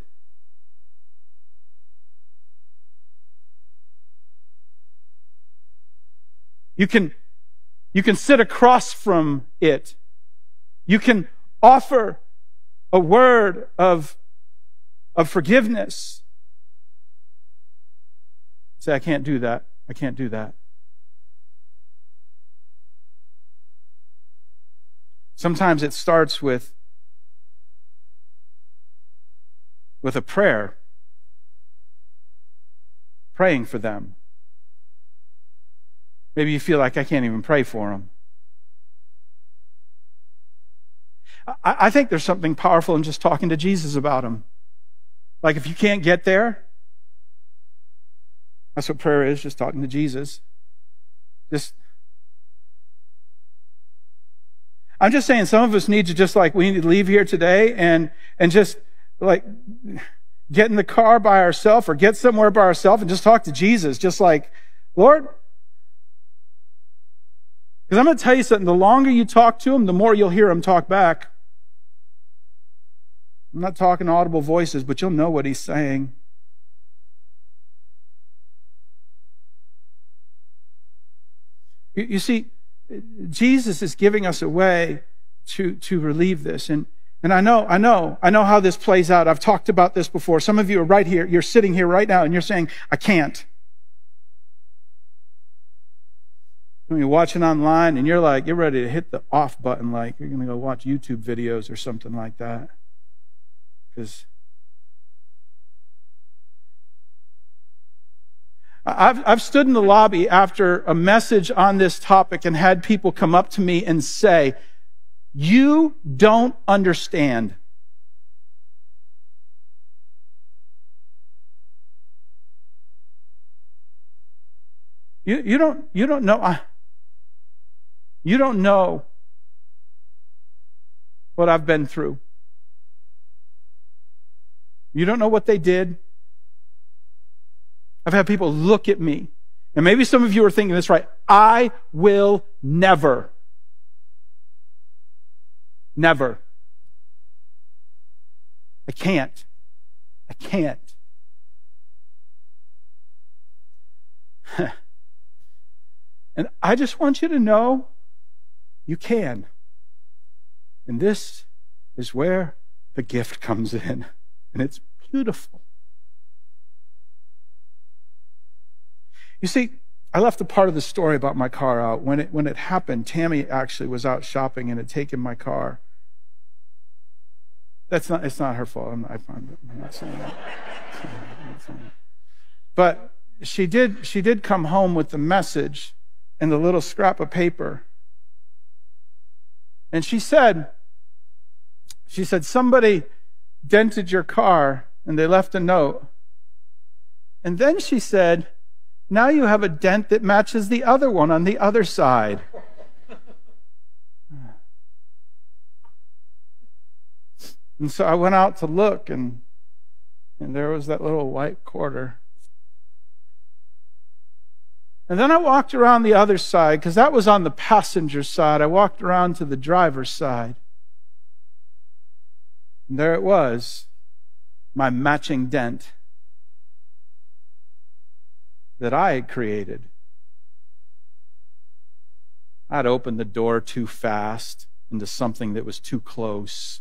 You can sit across from it. You can offer a word of forgiveness. Say, I can't do that. I can't do that. Sometimes it starts with a prayer. Praying for them. Maybe you feel like I can't even pray for them. I think there's something powerful in just talking to Jesus about them. Like if you can't get there, that's what prayer is, just talking to Jesus. I'm just saying some of us need to we need to leave here today and just like get in the car by ourselves or get somewhere by ourselves and just talk to Jesus. Just like, Lord, because I'm going to tell you something, the longer you talk to him, the more you'll hear him talk back. I'm not talking audible voices, but you'll know what he's saying. You see, Jesus is giving us a way to relieve this. And I know how this plays out. I've talked about this before. Some of you are right here. You're sitting here right now and you're saying, I can't. When you're watching online and you're ready to hit the off button, like you're going to go watch YouTube videos or something like that. Because I've stood in the lobby after a message on this topic and had people come up to me and say, you don't understand. You don't know. You don't know what I've been through. You don't know what they did. I've had people look at me, and maybe some of you are thinking this right. I will never. I can't. And I just want you to know you can. And this is where the gift comes in. And it's beautiful. You see, I left a part of the story about my car out. When it happened, Tammy actually was out shopping and had taken my car. It's not her fault. I'm not saying that. But she did come home with the message and the little scrap of paper. And she said, somebody dented your car and they left a note. And then she said, now you have a dent that matches the other one on the other side. And so I went out to look, and there was that little white quarter. And then I walked around the other side, because that was on the passenger side. I walked around to the driver's side. And there it was, my matching dent that I had created. I'd opened the door too fast into something that was too close.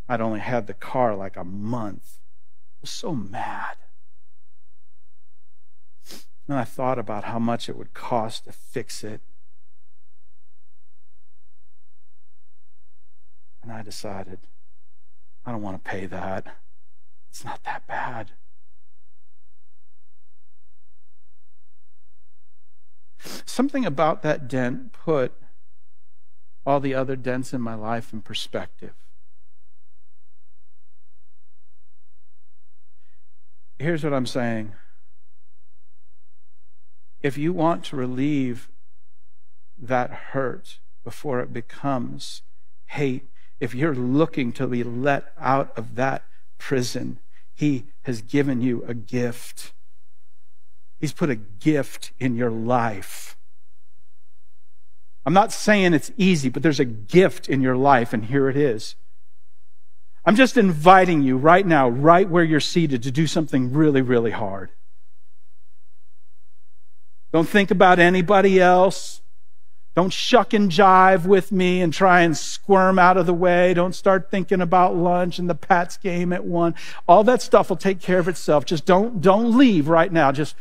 I'd only had the car like a month. I was so mad. And I thought about how much it would cost to fix it. And I decided, I don't want to pay that. It's not that bad. Something about that dent put all the other dents in my life in perspective. Here's what I'm saying. If you want to relieve that hurt before it becomes hate, if you're looking to be let out of that prison, He has given you a gift. He's put a gift in your life. I'm not saying it's easy, but there's a gift in your life, and here it is. I'm just inviting you right now, right where you're seated, to do something really, really hard. Don't think about anybody else. Don't shuck and jive with me and try and squirm out of the way. Don't start thinking about lunch and the Pats game at 1. All that stuff will take care of itself. Just don't leave right now. Just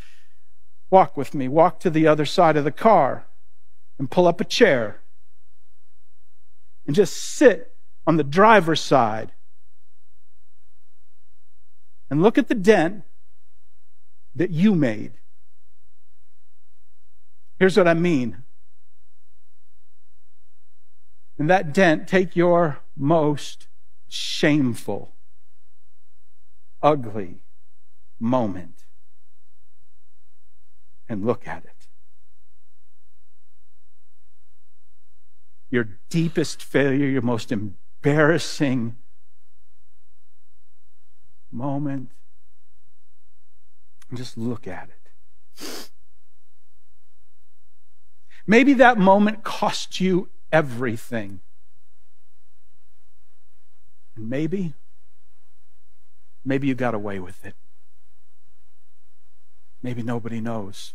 walk with me. Walk to the other side of the car and pull up a chair and just sit on the driver's side and look at the dent that you made. Here's what I mean. In that dent, take your most shameful, ugly moment and look at it. Your deepest failure, your most embarrassing moment, and just look at it. Maybe that moment cost you everything. And maybe you got away with it. Maybe nobody knows.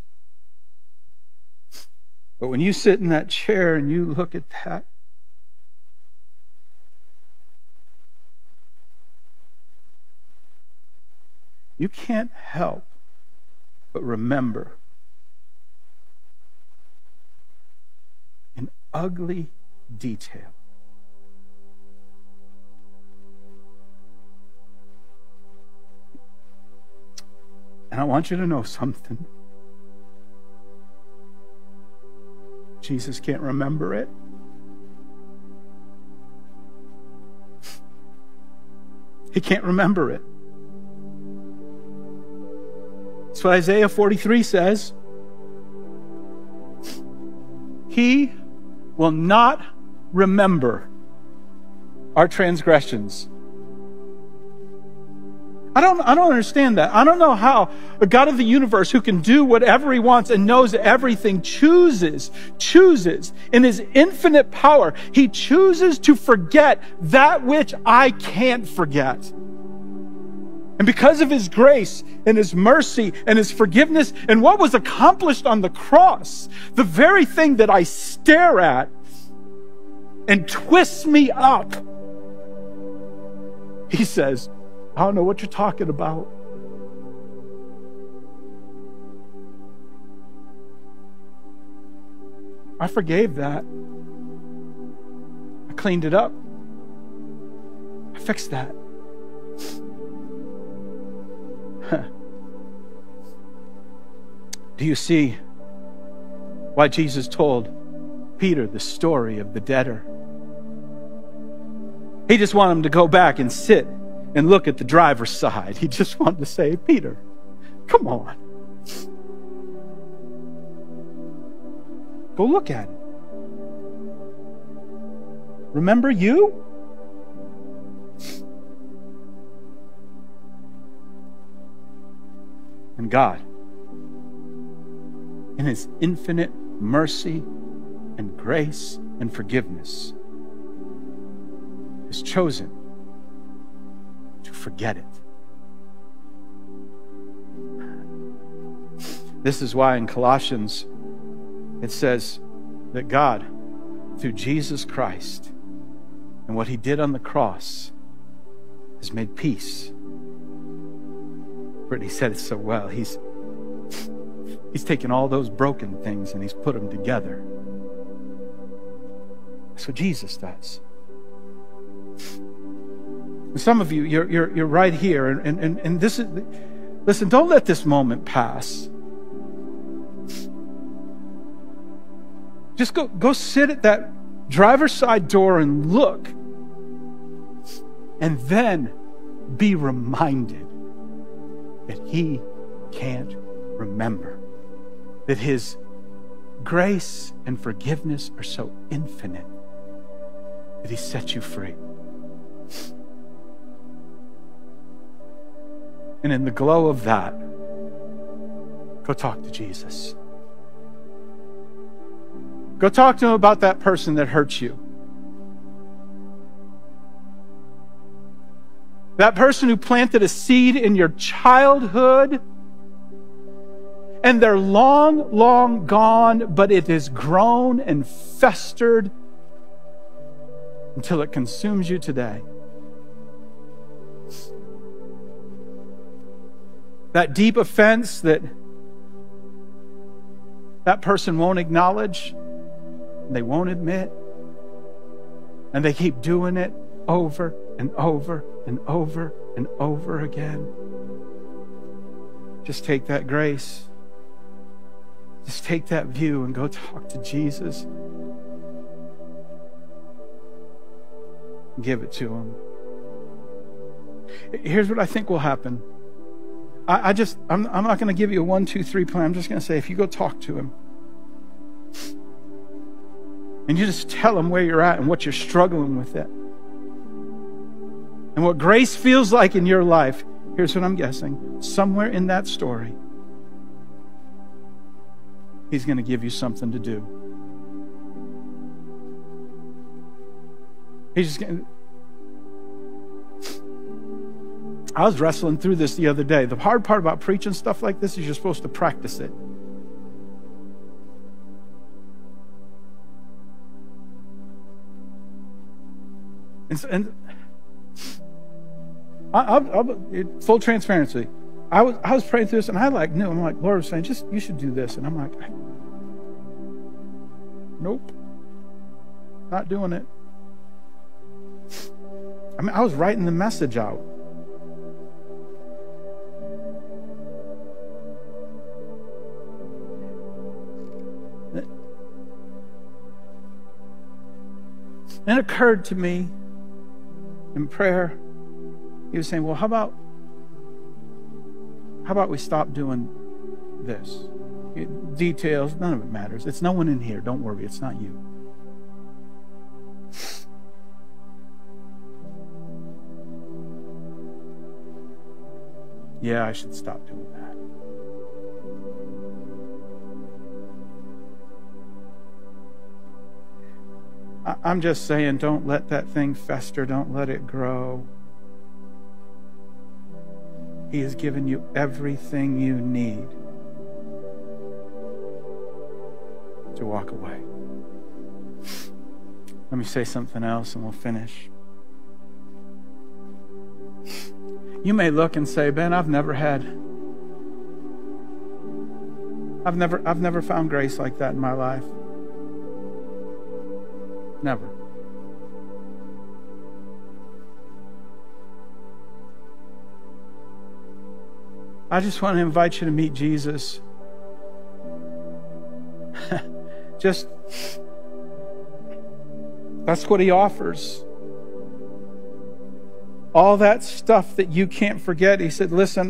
But when you sit in that chair and you look at that, you can't help but remember an ugly detail. And I want you to know something. Jesus can't remember it. He can't remember it. That's what Isaiah 43 says. He will not remember our transgressions. I don't understand that. I don't know how a God of the universe who can do whatever he wants and knows everything chooses in his infinite power. He chooses to forget that which I can't forget. And because of his grace and his mercy and his forgiveness and what was accomplished on the cross, the very thing that I stare at and twists me up, he says, I don't know what you're talking about. I forgave that. I cleaned it up. I fixed that. Do you see why Jesus told Peter the story of the debtor? He just wanted him to go back and sit and look at the driver's side. He just wanted to say, Peter, come on. Go look at it. Remember you? And God, in his infinite mercy and grace and forgiveness, has chosen to forget it. This is why in Colossians it says that God, through Jesus Christ and what he did on the cross, has made peace. Brittany said it so well. He's taken all those broken things and he's put them together. That's what Jesus does. Some of you, you're right here, and this is, listen, don't let this moment pass. Just go sit at that driver's side door and look, and then be reminded that he can't remember, that his grace and forgiveness are so infinite that he set you free. And in the glow of that, go talk to Jesus. Go talk to him about that person that hurt you. That person who planted a seed in your childhood, and they're long, long gone, but it has grown and festered until it consumes you today. That deep offense that person won't acknowledge, they won't admit, and they keep doing it over and over and over and over again. Just take that grace. Just take that view and go talk to Jesus. Give it to him. Here's what I think will happen. I'm not going to give you a 1, 2, 3 plan. I'm just going to say, if you go talk to him and you just tell him where you're at and what you're struggling with it and what grace feels like in your life, here's what I'm guessing. Somewhere in that story, he's going to give you something to do. He's just going to... I was wrestling through this the other day. The hard part about preaching stuff like this is you're supposed to practice it. I'll full transparency. I was praying through this, and I'm like, Lord was saying, you should do this, and I'm like, nope, not doing it. I mean, I was writing the message out. And it occurred to me in prayer, he was saying, well, how about we stop doing this? Details, none of it matters. It's no one in here. Don't worry, it's not you. Yeah, I should stop doing that. I'm just saying, don't let that thing fester. Don't let it grow. He has given you everything you need to walk away. Let me say something else and we'll finish. You may look and say, Ben, I've never found grace like that in my life. Never. I just want to invite you to meet Jesus. That's what he offers. All that stuff that you can't forget. He said, listen,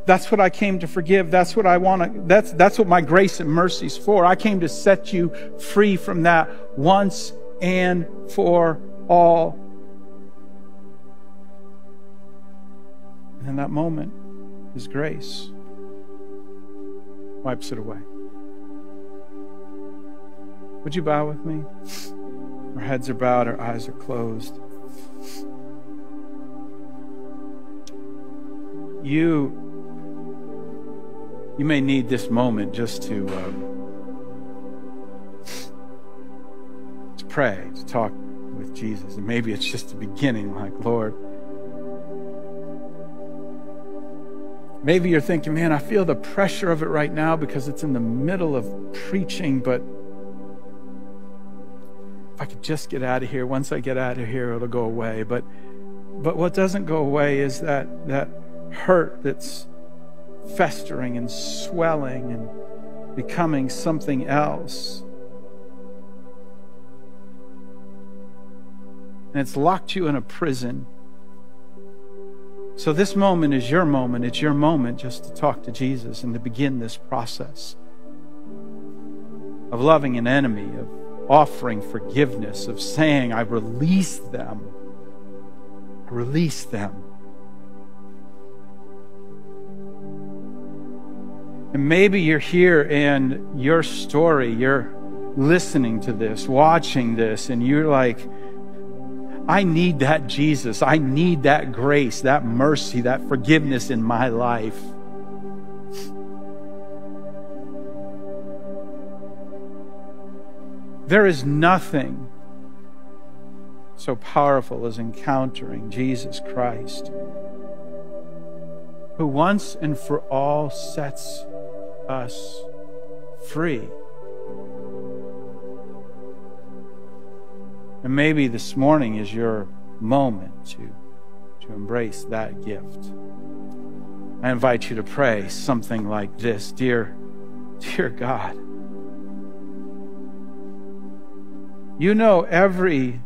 that's what I came to forgive. That's what I want to, that's what my grace and mercy's for. I came to set you free from that once and for all. And in that moment, his grace wipes it away. Would you bow with me? Our heads are bowed, our eyes are closed. You may need this moment just to pray, to talk with Jesus. And maybe it's just the beginning, like, Lord. Maybe you're thinking, man, I feel the pressure of it right now because it's in the middle of preaching, but if I could just get out of here, once I get out of here, it'll go away. But what doesn't go away is that hurt that's festering and swelling and becoming something else. And it's locked you in a prison. So this moment is your moment. It's your moment just to talk to Jesus and to begin this process of loving an enemy, of offering forgiveness, of saying, I release them. I release them. And maybe you're here and your story, you're listening to this, watching this, and you're like, I need that Jesus. I need that grace, that mercy, that forgiveness in my life. There is nothing so powerful as encountering Jesus Christ, who once and for all sets us free. And maybe this morning is your moment to embrace that gift. I invite you to pray something like this. Dear God, you know every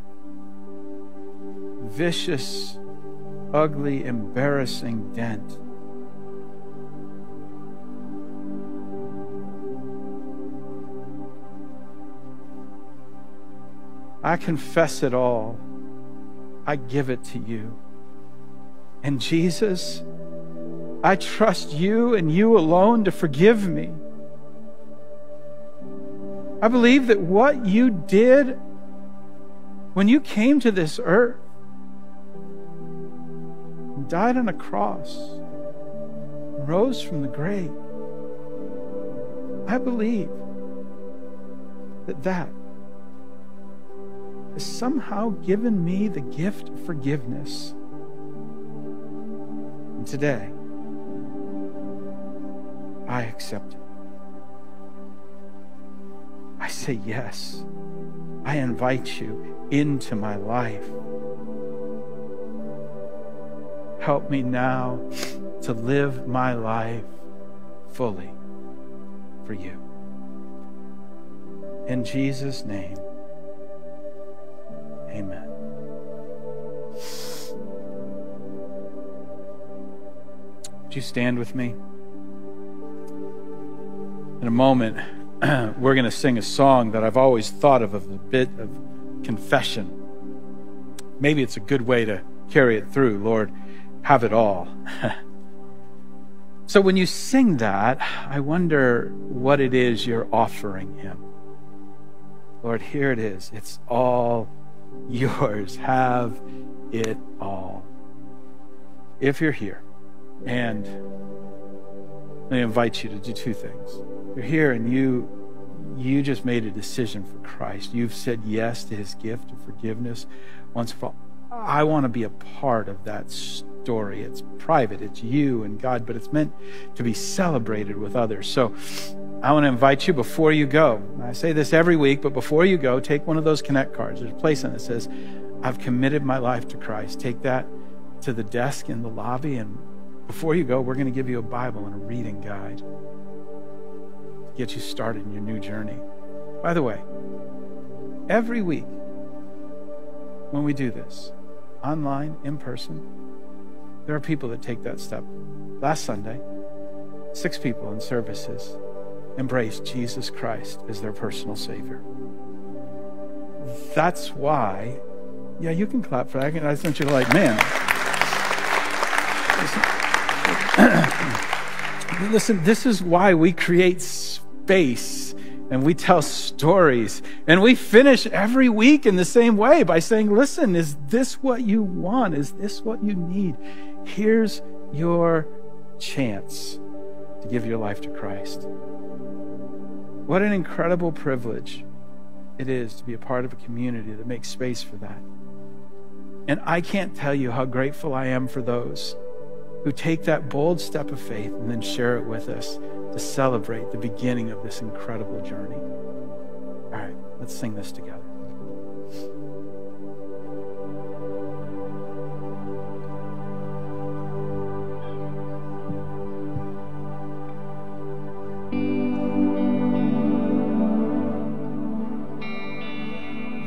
vicious ugly, embarrassing dent. I confess it all. I give it to you. And Jesus, I trust you and you alone to forgive me. I believe that what you did when you came to this earth, died on a cross, rose from the grave, I believe that has somehow given me the gift of forgiveness. And today, I accept it. I say yes. I invite you into my life. Help me now to live my life fully for you. In Jesus' name, amen. Would you stand with me? In a moment, we're going to sing a song that I've always thought of a bit of confession. Maybe it's a good way to carry it through. Lord, have it all. So when you sing that, I wonder what it is you're offering him. Lord, here it is. It's all yours. Have it all. If you're here, and I invite you to do two things. You're here and you just made a decision for Christ. You've said yes to his gift of forgiveness once for all. I want to be a part of that story. It's private. It's you and God, but it's meant to be celebrated with others. So I want to invite you before you go. I say this every week, but before you go, take one of those Connect cards. There's a place on it that says, I've committed my life to Christ. Take that to the desk in the lobby, and before you go, we're going to give you a Bible and a reading guide to get you started in your new journey. By the way, every week when we do this, online, in person, there are people that take that step. Last Sunday, 6 people in services embraced Jesus Christ as their personal Savior. That's why, yeah, you can clap for that. I just want you to man. Listen, this is why we create space and we tell stories, and we finish every week in the same way by saying, listen, is this what you want? Is this what you need? Here's your chance to give your life to Christ. What an incredible privilege it is to be a part of a community that makes space for that. And I can't tell you how grateful I am for those who take that bold step of faith and then share it with us to celebrate the beginning of this incredible journey. All right, let's sing this together.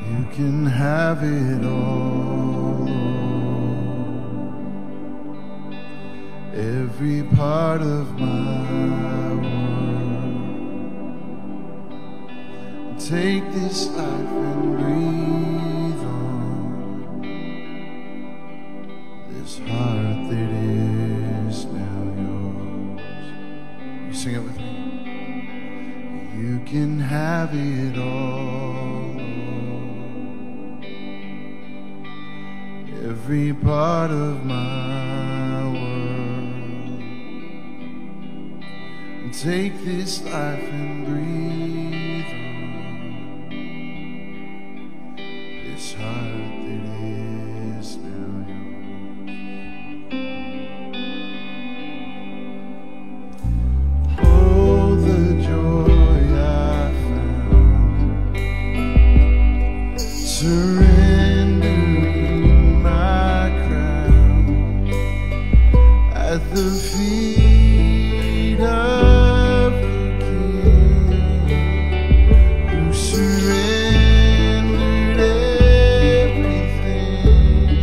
You can have it all, every part of my world. Take this life and breathe on this heart that is now yours. You sing it with me. You can have it all, every part of my world. Take this life and breathe on this heart that is now yours. Oh, the joy I found, surrendering my crown at the feet of the King, who surrendered everything.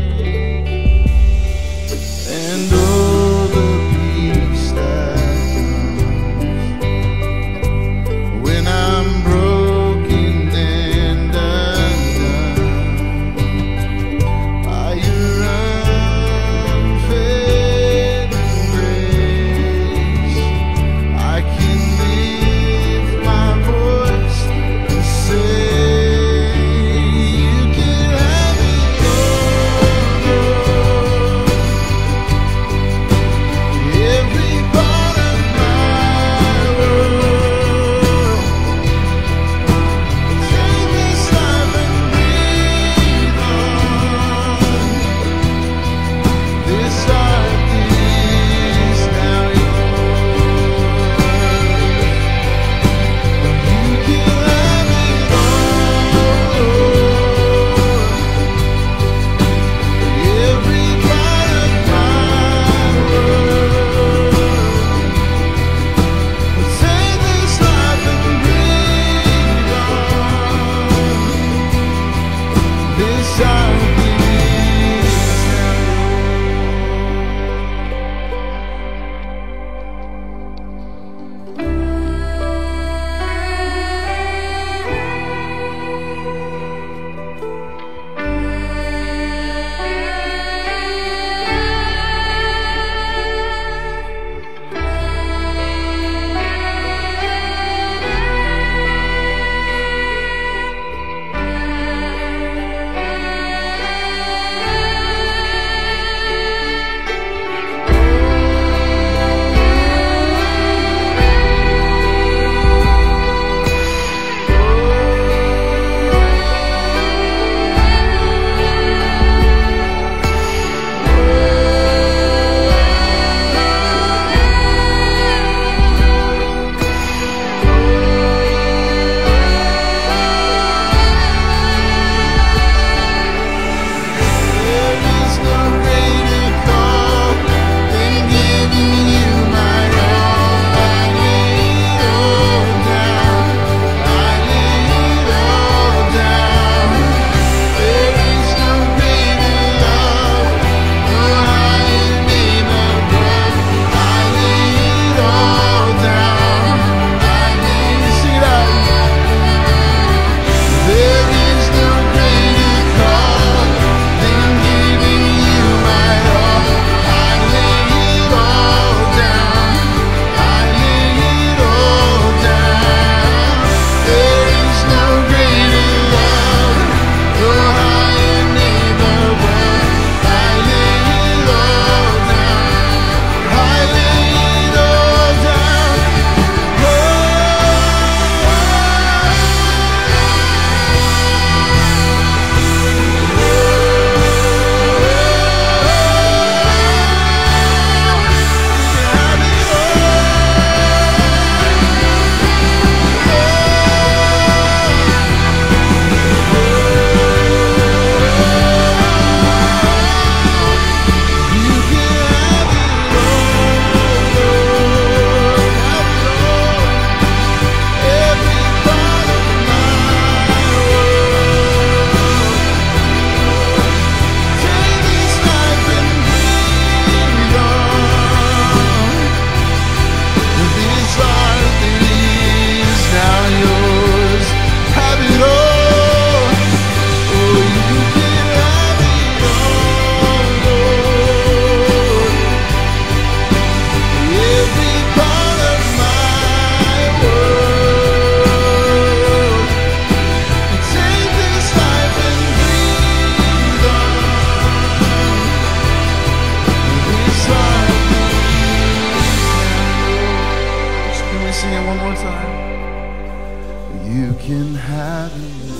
can have it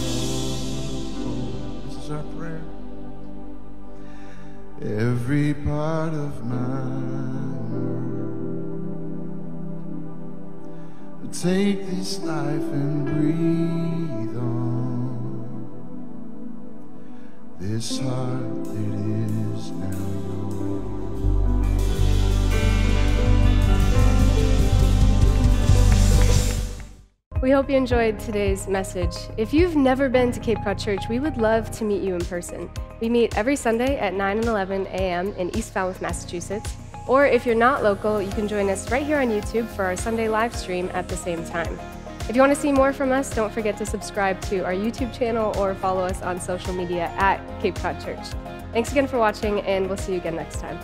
all. This is our prayer. Every part of my world, take this life and breathe on this heart that is now yours. We hope you enjoyed today's message. If you've never been to Cape Cod Church, we would love to meet you in person. We meet every Sunday at 9 and 11 a.m. in East Falmouth, Massachusetts. Or if you're not local, you can join us right here on YouTube for our Sunday live stream at the same time. If you want to see more from us, don't forget to subscribe to our YouTube channel or follow us on social media at Cape Cod Church. Thanks again for watching, and we'll see you again next time.